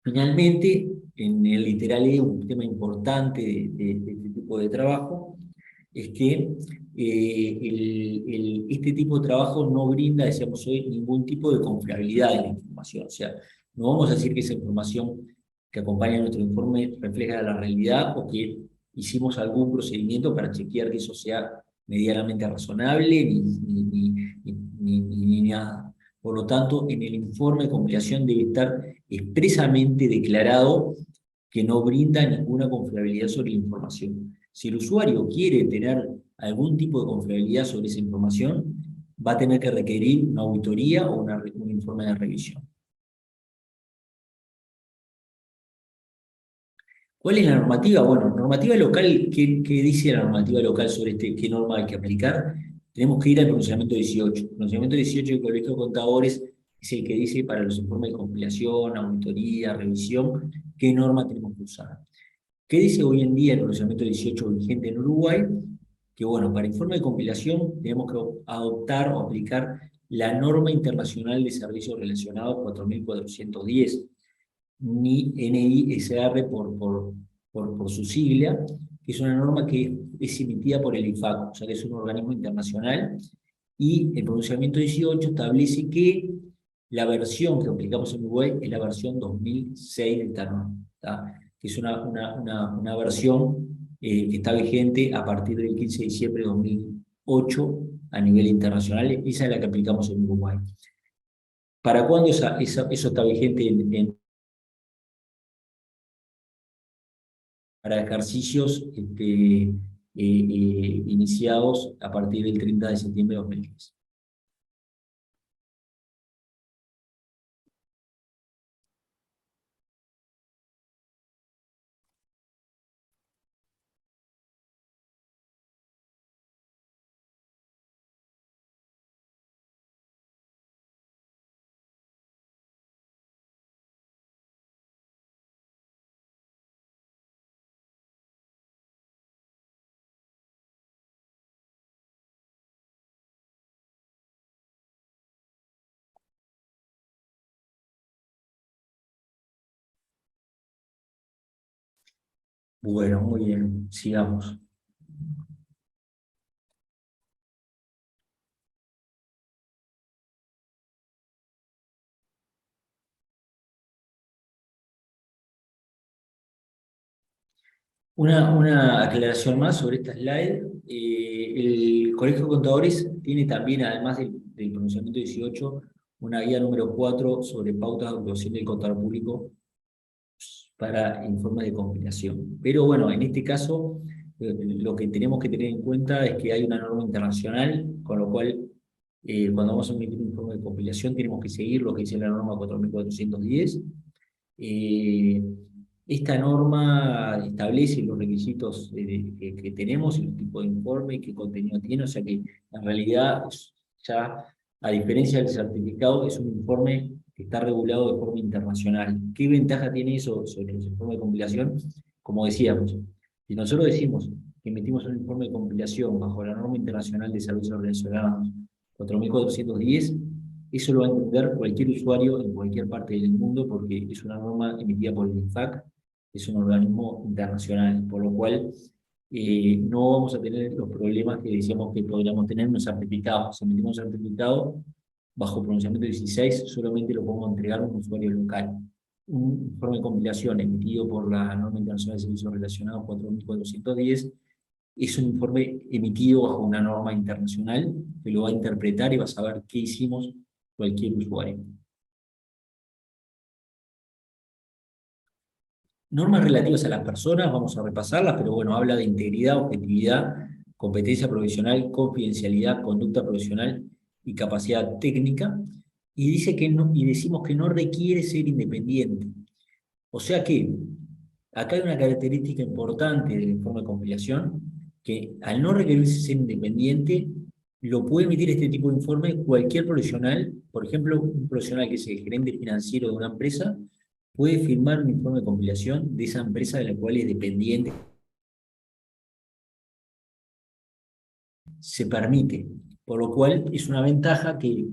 Finalmente, en el literal E, un tema importante de este tipo de trabajo es que este tipo de trabajo no brinda, decíamos hoy, ningún tipo de confiabilidad de la información. O sea, no vamos a decir que esa información que acompaña nuestro informe refleja la realidad o que hicimos algún procedimiento para chequear que eso sea medianamente razonable ni nada. Por lo tanto, en el informe de compilación debe estar expresamente declarado que no brinda ninguna confiabilidad sobre la información. Si el usuario quiere tener algún tipo de confiabilidad sobre esa información, va a tener que requerir una auditoría o un informe de revisión. ¿Cuál es la normativa? Bueno, normativa local, ¿qué dice la normativa local sobre qué norma hay que aplicar? Tenemos que ir al pronunciamiento 18. El pronunciamiento 18 del Colegio de Contadores es el que dice para los informes de compilación, auditoría, revisión, qué norma tenemos que usar. ¿Qué dice hoy en día el pronunciamiento 18 vigente en Uruguay? Que bueno, para informe de compilación tenemos que adoptar o aplicar la norma internacional de servicios relacionados 4410, NISR por su sigla, que es una norma que es emitida por el IFAC, o sea que es un organismo internacional, y el pronunciamiento 18 establece que la versión que aplicamos en Uruguay es la versión 2006 de esta norma, que es una versión que está vigente a partir del 15 de diciembre de 2008 a nivel internacional, esa es la que aplicamos en Uruguay. ¿Para cuándo eso está vigente para ejercicios iniciados a partir del 30 de septiembre de 2015? Bueno, muy bien, sigamos. Una aclaración más sobre esta slide. El Colegio de Contadores tiene también, además del pronunciamiento 18, una guía número 4 sobre pautas de actuación del contador público para informes de compilación. Pero bueno, en este caso, lo que tenemos que tener en cuenta es que hay una norma internacional, con lo cual, cuando vamos a emitir un informe de compilación, tenemos que seguir lo que dice la norma 4410. Esta norma establece los requisitos que tenemos, el tipo de informe, qué contenido tiene, o sea que en realidad ya, a diferencia del certificado, es un informe que está regulado de forma internacional. ¿Qué ventaja tiene eso sobre los informes de compilación? Como decíamos, si nosotros decimos que emitimos un informe de compilación bajo la norma internacional de servicios relacionados 4410, eso lo va a entender cualquier usuario en cualquier parte del mundo porque es una norma emitida por el INFAC, es un organismo internacional, por lo cual no vamos a tener los problemas que decíamos que podríamos tener en un certificado. Si emitimos un certificado bajo pronunciamiento 16, solamente lo podemos entregar a un usuario local. un informe de compilación emitido por la Norma Internacional de Servicios Relacionados 4410, es un informe emitido bajo una norma internacional que lo va a interpretar y va a saber qué hicimos cualquier usuario. Normas relativas a las personas, vamos a repasarlas, pero bueno, habla de integridad, objetividad, competencia profesional, confidencialidad, conducta profesional y capacidad técnica, y dice que no, y decimos que no requiere ser independiente. O sea que acá hay una característica importante del informe de compilación, que al no requerirse ser independiente, lo puede emitir este tipo de informe cualquier profesional, por ejemplo, un profesional que es el gerente financiero de una empresa, puede firmar un informe de compilación de esa empresa de la cual es dependiente. Se permite, por lo cual es una ventaja que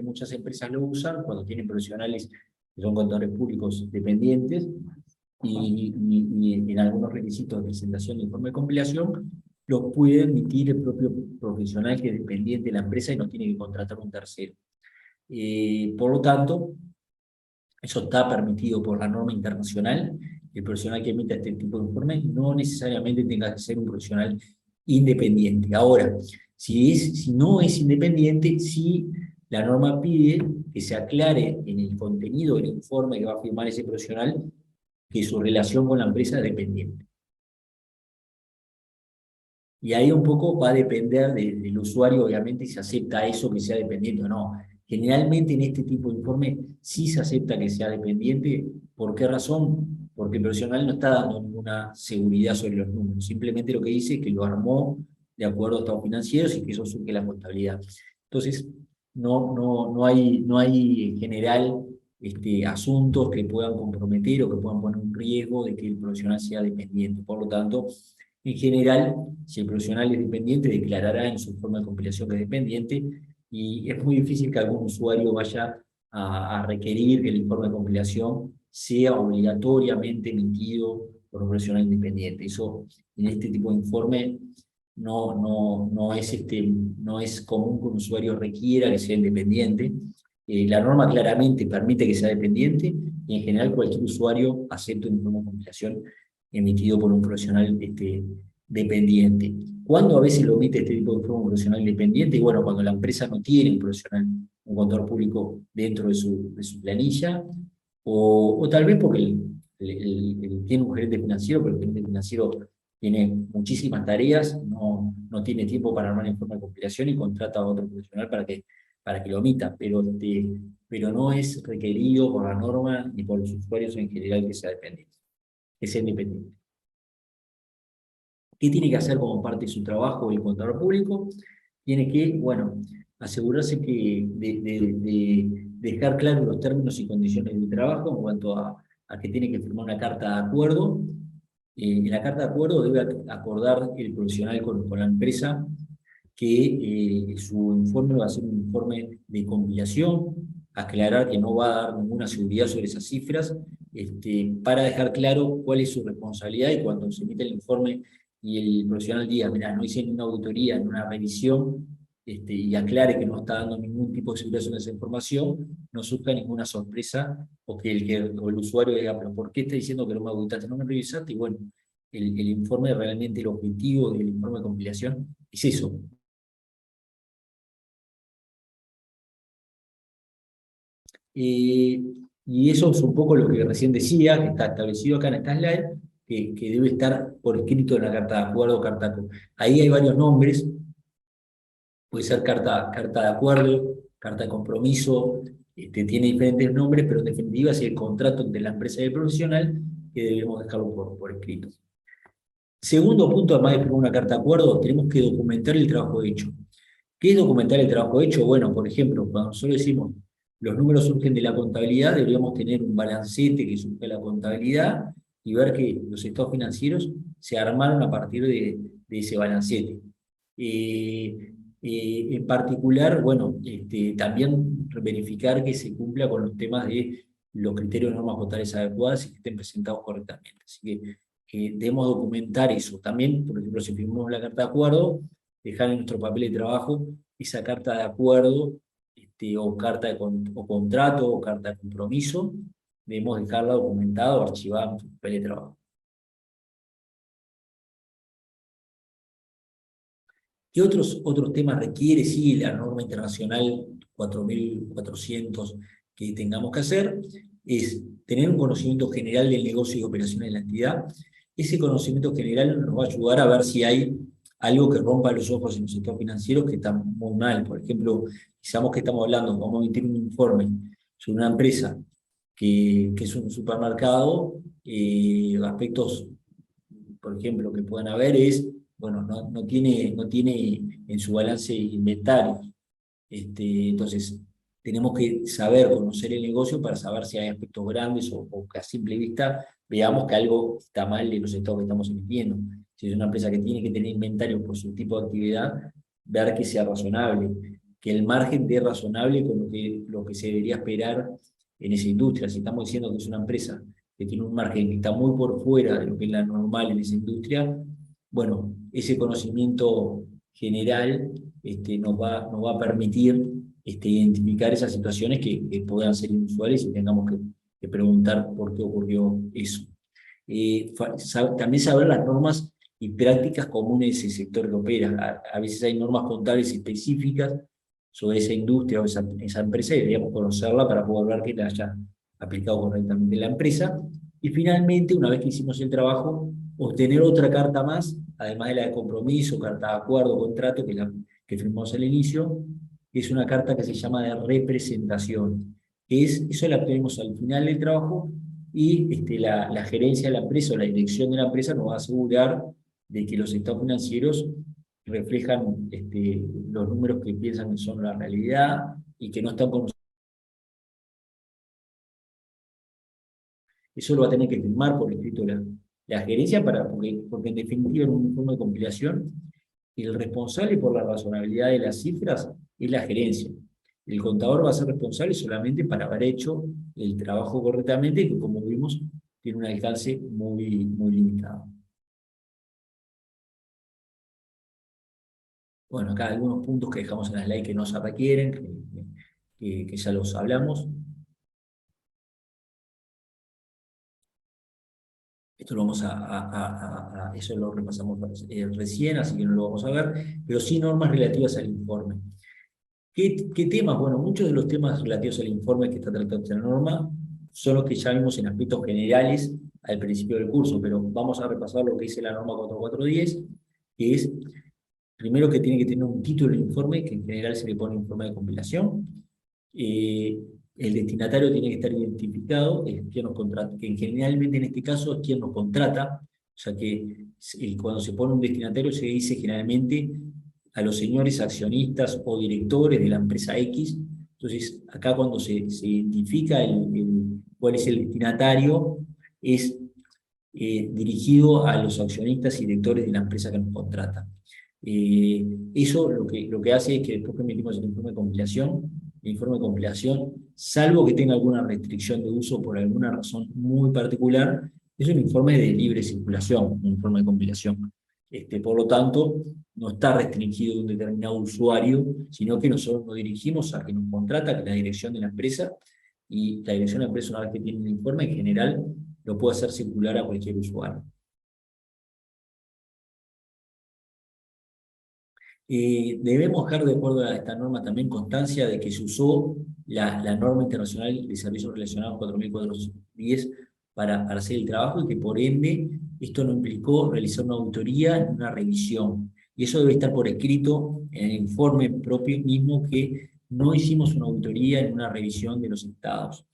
muchas empresas lo usan cuando tienen profesionales que son contadores públicos dependientes y en algunos requisitos de presentación de informe de compilación lo puede emitir el propio profesional que es dependiente de la empresa y no tiene que contratar un tercero. Por lo tanto, eso está permitido por la norma internacional. El profesional que emita este tipo de informe no necesariamente tenga que ser un profesional independiente. Ahora, si no es independiente, sí la norma pide que se aclare en el contenido del informe que va a firmar ese profesional que su relación con la empresa es dependiente. Y ahí un poco va a depender del usuario, obviamente, si acepta eso que sea dependiente o no. Generalmente en este tipo de informe sí se acepta que sea dependiente. ¿Por qué razón? Porque el profesional no está dando ninguna seguridad sobre los números. Simplemente lo que dice es que lo armó de acuerdo a estados financieros y que eso surge la contabilidad. Entonces, no hay en general asuntos que puedan comprometer o que puedan poner un riesgo de que el profesional sea dependiente. Por lo tanto, en general, si el profesional es dependiente, declarará en su forma de compilación que es dependiente, y es muy difícil que algún usuario vaya a requerir que el informe de compilación sea obligatoriamente emitido por un profesional independiente. Eso, en este tipo de informe, no es común que un usuario requiera que sea independiente. La norma claramente permite que sea dependiente, y en general cualquier usuario acepta un informe de compilación emitido por un profesional dependiente. ¿Cuándo a veces lo emite este tipo de informe un profesional dependiente? Y bueno, cuando la empresa no tiene un profesional, un contador público dentro de su planilla, o tal vez porque tiene un gerente financiero, pero el gerente financiero tiene muchísimas tareas, no tiene tiempo para armar el informe de compilación y contrata a otro profesional para que lo omita, pero no es requerido por la norma ni por los usuarios en general que sea dependiente, que sea independiente. ¿Qué tiene que hacer como parte de su trabajo el contador público? Tiene que, bueno, asegurarse de dejar claros los términos y condiciones de trabajo en cuanto a que tiene que firmar una carta de acuerdo. En la carta de acuerdo debe acordar el profesional con la empresa que su informe va a ser un informe de compilación, aclarar que no va a dar ninguna seguridad sobre esas cifras, para dejar claro cuál es su responsabilidad, y cuando se emite el informe y el profesional diga, mirá, no hice ninguna auditoría, ni una revisión, y aclare que no está dando ningún tipo de seguridad sobre esa información, no surja ninguna sorpresa, o que el usuario diga, pero ¿por qué está diciendo que no me auditaste, no me revisaste? Y bueno, el informe, realmente el objetivo del informe de compilación es eso. Y eso es un poco lo que recién decía, que está establecido acá en esta slide, que debe estar por escrito en la carta de acuerdo, ahí hay varios nombres, puede ser carta de acuerdo, carta de compromiso, tiene diferentes nombres, pero en definitiva es el contrato entre la empresa y el profesional, que debemos dejarlo por escrito. Segundo punto, además de firmar una carta de acuerdo, tenemos que documentar el trabajo hecho. ¿Qué es documentar el trabajo hecho? Bueno, por ejemplo, cuando nosotros decimos los números surgen de la contabilidad, deberíamos tener un balancete que surge de la contabilidad y ver que los estados financieros se armaron a partir de ese balancete. En particular, bueno, también verificar que se cumpla con los temas de los criterios de normas contables adecuadas y que estén presentados correctamente. Así que debemos documentar eso. También, por ejemplo, si firmamos la carta de acuerdo, dejar en nuestro papel de trabajo esa carta de acuerdo, o contrato, o carta de compromiso, debemos dejarla documentada o archivada en su papel de trabajo. ¿Qué otros temas requiere, sí, la norma internacional 4400 que tengamos que hacer? Es tener un conocimiento general del negocio y operaciones de la entidad. Ese conocimiento general nos va a ayudar a ver si hay algo que rompa los ojos en los sectores financieros que están muy mal. Por ejemplo, sabemos que estamos hablando, vamos a emitir un informe sobre una empresa que es un supermercado, aspectos, por ejemplo, que puedan haber es, bueno, no tiene en su balance inventario. Entonces, tenemos que saber, conocer el negocio para saber si hay aspectos grandes o que a simple vista veamos que algo está mal en los estados que estamos emitiendo. Si es una empresa que tiene que tener inventario por su tipo de actividad, ver que sea razonable, que el margen dé razonable con lo que se debería esperar en esa industria. Si estamos diciendo que es una empresa que tiene un margen que está muy por fuera de lo que es la normal en esa industria, bueno, ese conocimiento general nos va a permitir identificar esas situaciones que puedan ser inusuales y tengamos que preguntar por qué ocurrió eso. También saber las normas y prácticas comunes del sector que opera. A veces hay normas contables específicas sobre esa industria o esa empresa y deberíamos conocerla para poder ver que la haya aplicado correctamente la empresa. Y finalmente, una vez que hicimos el trabajo, obtener otra carta más, además de la de compromiso, carta de acuerdo, contrato, que firmamos al inicio, que es una carta que se llama de representación. Eso la obtenemos al final del trabajo y la gerencia de la empresa o la dirección de la empresa nos va a asegurar de que los estados financieros reflejan los números que piensan que son la realidad y que no están con. Eso lo va a tener que firmar por escrito la gerencia, porque en definitiva en un informe de compilación, el responsable por la razonabilidad de las cifras es la gerencia. El contador va a ser responsable solamente para haber hecho el trabajo correctamente, que como vimos tiene un alcance muy, muy limitado. Bueno, acá algunos puntos que dejamos en la slide que no se requieren, que ya los hablamos. Esto lo vamos eso lo repasamos recién, así que no lo vamos a ver, pero sí normas relativas al informe. ¿Qué temas? Bueno, muchos de los temas relativos al informe que está tratando esta norma son los que ya vimos en aspectos generales al principio del curso, pero vamos a repasar lo que dice la norma 4410, que es, primero, que tiene que tener un título de informe, que en general se le pone informe de compilación. El destinatario tiene que estar identificado, que generalmente en este caso es quien nos contrata, o sea que cuando se pone un destinatario se dice generalmente a los señores accionistas o directores de la empresa X. Entonces acá cuando se identifica cuál es el destinatario, es dirigido a los accionistas y directores de la empresa que nos contrata. Eso lo que hace es que después que emitimos el informe de compilación, salvo que tenga alguna restricción de uso por alguna razón muy particular, es un informe de libre circulación, un informe de compilación. Por lo tanto, no está restringido a un determinado usuario, sino que nosotros nos dirigimos a quien nos contrata, que es la dirección de la empresa, y la dirección de la empresa, una vez que tiene un informe, en general lo puede hacer circular a cualquier usuario. Debemos dejar, de acuerdo a esta norma, también constancia de que se usó la norma internacional de servicios relacionados 4410 para hacer el trabajo y que por ende esto no implicó realizar una auditoría ni una revisión. Y eso debe estar por escrito en el informe propio mismo, que no hicimos una auditoría ni una revisión de los estados.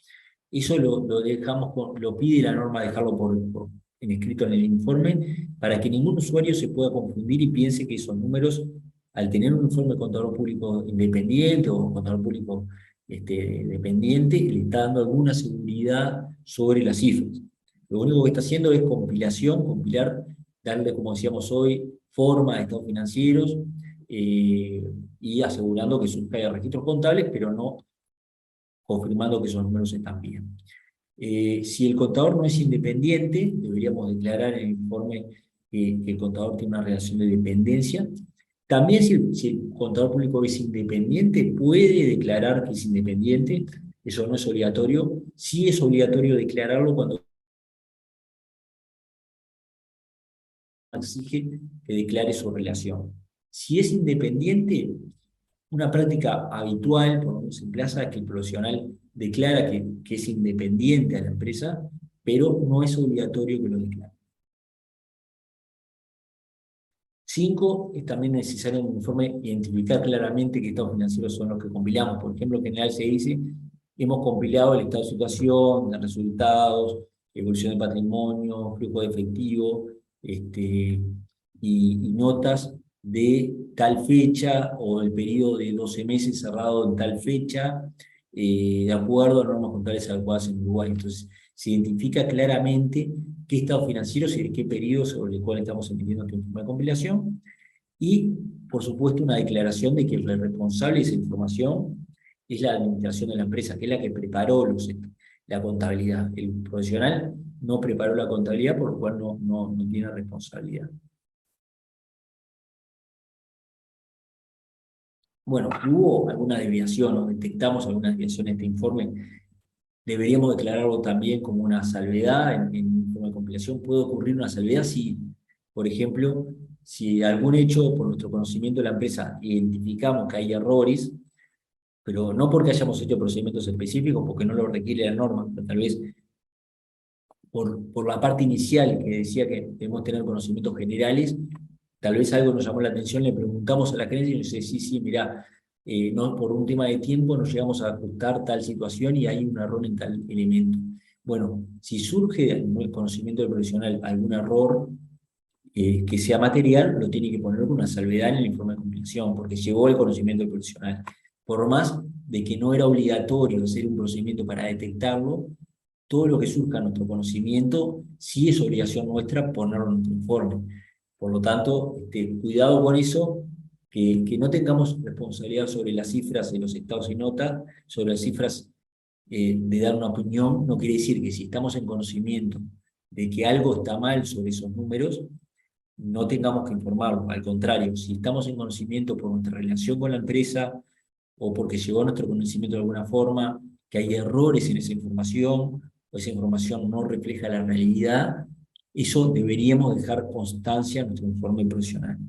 Eso lo pide la norma, dejarlo en escrito en el informe, para que ningún usuario se pueda confundir y piense que esos números, al tener un informe de contador público independiente o contador público dependiente, le está dando alguna seguridad sobre las cifras. Lo único que está haciendo es compilar, darle, como decíamos hoy, forma a estados financieros, y asegurando que haya registros contables, pero no confirmando que esos números están bien. Si el contador no es independiente, deberíamos declarar en el informe que el contador tiene una relación de dependencia. También si el contador público es independiente, puede declarar que es independiente, Eso no es obligatorio. Sí es obligatorio declararlo cuando exige que declare su relación. Si es independiente, una práctica habitual, por lo menos en plaza, es que el profesional declara que es independiente a la empresa, pero no es obligatorio que lo declare. 5, es también necesario en el informe identificar claramente qué estados financieros son los que compilamos. Por ejemplo, en general se dice, hemos compilado el estado de situación, de resultados, evolución de patrimonio, flujo de efectivo, y notas de tal fecha o el periodo de 12 meses cerrado en tal fecha, de acuerdo a normas contables adecuadas en Uruguay. Entonces, se identifica claramente qué estados financieros y de qué periodo sobre el cual estamos emitiendo este informe de compilación, y, por supuesto, una declaración de que el responsable de esa información es la administración de la empresa, que es la que preparó la contabilidad. El profesional no preparó la contabilidad, por lo cual no tiene responsabilidad. Bueno, hubo alguna desviación, o detectamos alguna desviación en este informe. Deberíamos declararlo también como una salvedad en un informe de compilación. ¿Puede ocurrir una salvedad si, por ejemplo, si algún hecho, por nuestro conocimiento de la empresa, identificamos que hay errores, pero no porque hayamos hecho procedimientos específicos, porque no lo requiere la norma, pero tal vez por la parte inicial que decía que debemos tener conocimientos generales, tal vez algo nos llamó la atención, le preguntamos a la gerencia y nos dice, sí, mirá, no, por un tema de tiempo nos llegamos a ajustar tal situación y hay un error en tal elemento. Bueno, si surge del conocimiento del profesional algún error que sea material, lo tiene que poner con una salvedad en el informe de compilación, porque llegó el conocimiento del profesional. Por más de que no era obligatorio hacer un procedimiento para detectarlo, todo lo que surja en nuestro conocimiento, sí es obligación nuestra ponerlo en nuestro informe. Por lo tanto, cuidado con eso, que no tengamos responsabilidad sobre las cifras de los estados y notas, sobre las cifras de dar una opinión. No quiere decir que si estamos en conocimiento de que algo está mal sobre esos números, no tengamos que informarlo. Al contrario, si estamos en conocimiento por nuestra relación con la empresa o porque llegó a nuestro conocimiento de alguna forma que hay errores en esa información o esa información no refleja la realidad, eso deberíamos dejar constancia en nuestro informe profesional.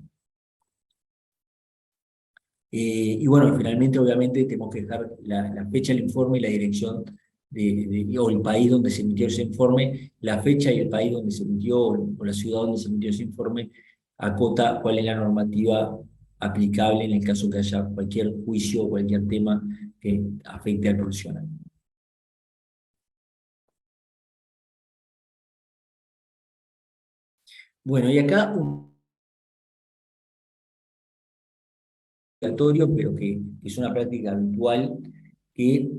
Y bueno, finalmente, obviamente, tenemos que dejar la fecha del informe y la dirección o el país donde se emitió ese informe. La fecha y el país donde se emitió, o la ciudad donde se emitió ese informe, acota cuál es la normativa aplicable en el caso que haya cualquier juicio o cualquier tema que afecte al profesional. Bueno, y acá un obligatorio, pero que es una práctica habitual, que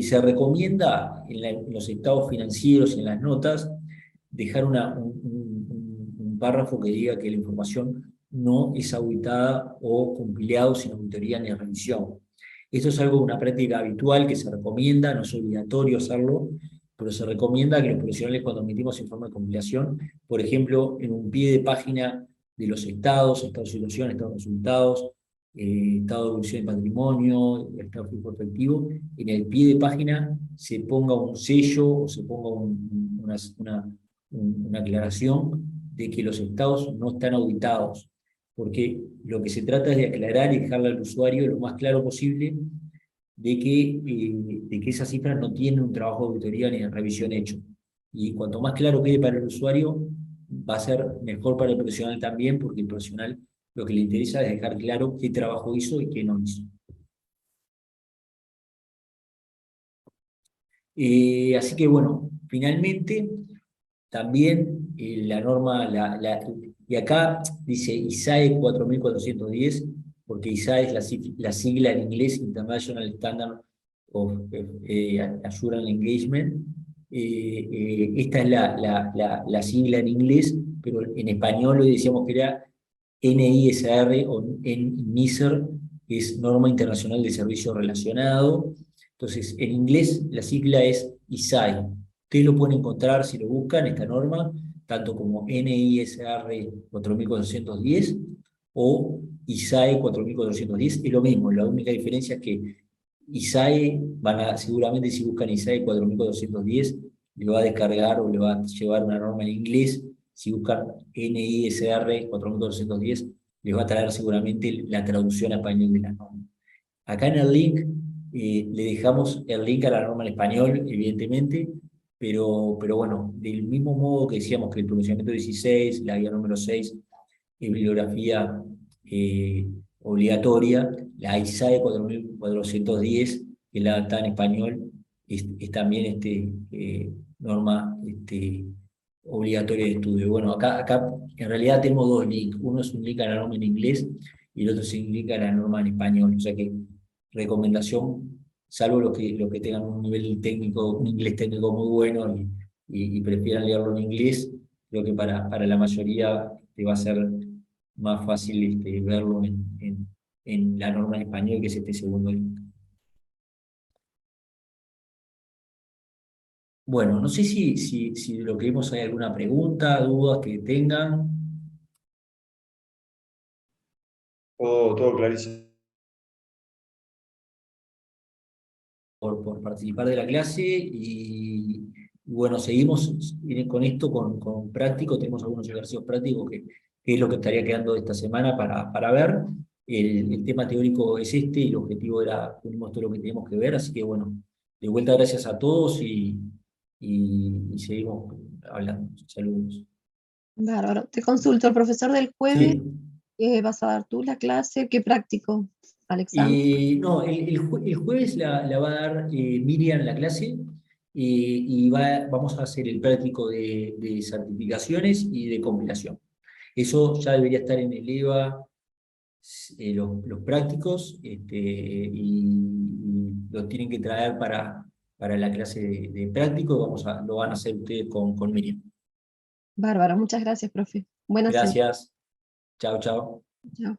se recomienda en los estados financieros y en las notas dejar un párrafo que diga que la información no es auditada o compilado sin auditoría ni revisión. Esto es una práctica habitual que se recomienda, no es obligatorio hacerlo, pero se recomienda que los profesionales, cuando emitimos informe de compilación, por ejemplo, en un pie de página de los estados, estado de situación, estado de resultados, estado de evolución de patrimonio, estado de flujo efectivo, en el pie de página se ponga un sello o se ponga una aclaración de que los estados no están auditados, porque lo que se trata es de aclarar y dejarle al usuario lo más claro posible de que esas cifras no tienen un trabajo de auditoría ni de revisión hecho. Y cuanto más claro quede para el usuario, va a ser mejor para el profesional también, porque el profesional lo que le interesa es dejar claro qué trabajo hizo y qué no hizo. Así que bueno, finalmente, también la norma, y acá dice ISAE 4410, porque ISAE es la sigla en inglés, International Standard of Assurance Engagement. Esta es la sigla en inglés, pero en español hoy decíamos que era NISR o NISR, que es Norma Internacional de Servicio Relacionado. Entonces, en inglés la sigla es ISAE. Ustedes lo pueden encontrar si lo buscan, esta norma, tanto como NISR 4410 o ISAE 4410, es lo mismo. La única diferencia es que ISAE, seguramente si buscan ISAE 4410, le va a descargar o le va a llevar una norma en inglés. Si buscan NISR 4410, les va a traer seguramente la traducción a español de la norma. Acá en el link le dejamos el link a la norma en español, evidentemente, pero bueno, del mismo modo que decíamos que el pronunciamiento 16, la guía número 6, bibliografía obligatoria, la ISAE 4410, que la está en español, es también norma obligatoria de estudio. Bueno, acá en realidad tenemos dos links. Uno es un link a la norma en inglés y el otro es un link a la norma en español. O sea que recomendación, salvo los que tengan un nivel técnico, un inglés técnico muy bueno y prefieran leerlo en inglés, creo que para la mayoría te va a ser más fácil verlo en la norma en español, que es este segundo link. Bueno, no sé si de lo que vimos hay alguna pregunta, dudas que tengan. Todo clarísimo. Por participar de la clase y bueno, seguimos con esto, con práctico, tenemos algunos ejercicios prácticos que es lo que estaría quedando esta semana para ver. El tema teórico es este y el objetivo era, unimos todo lo que teníamos que ver, así que bueno, de vuelta gracias a todos y seguimos hablando. Saludos. Bárbaro. Te consulto, el profesor del jueves, Sí. ¿vas a dar tú la clase? ¿Qué práctico, Alexandra? No, el jueves la va a dar Miriam la clase y vamos a hacer el práctico de certificaciones y de compilación. Eso ya debería estar en el EVA, los prácticos, y lo tienen que traer para la clase de práctico. Lo van a hacer ustedes con Miriam. Bárbaro, muchas gracias, profe. Buena semana. Gracias. Chao, chao. Chao.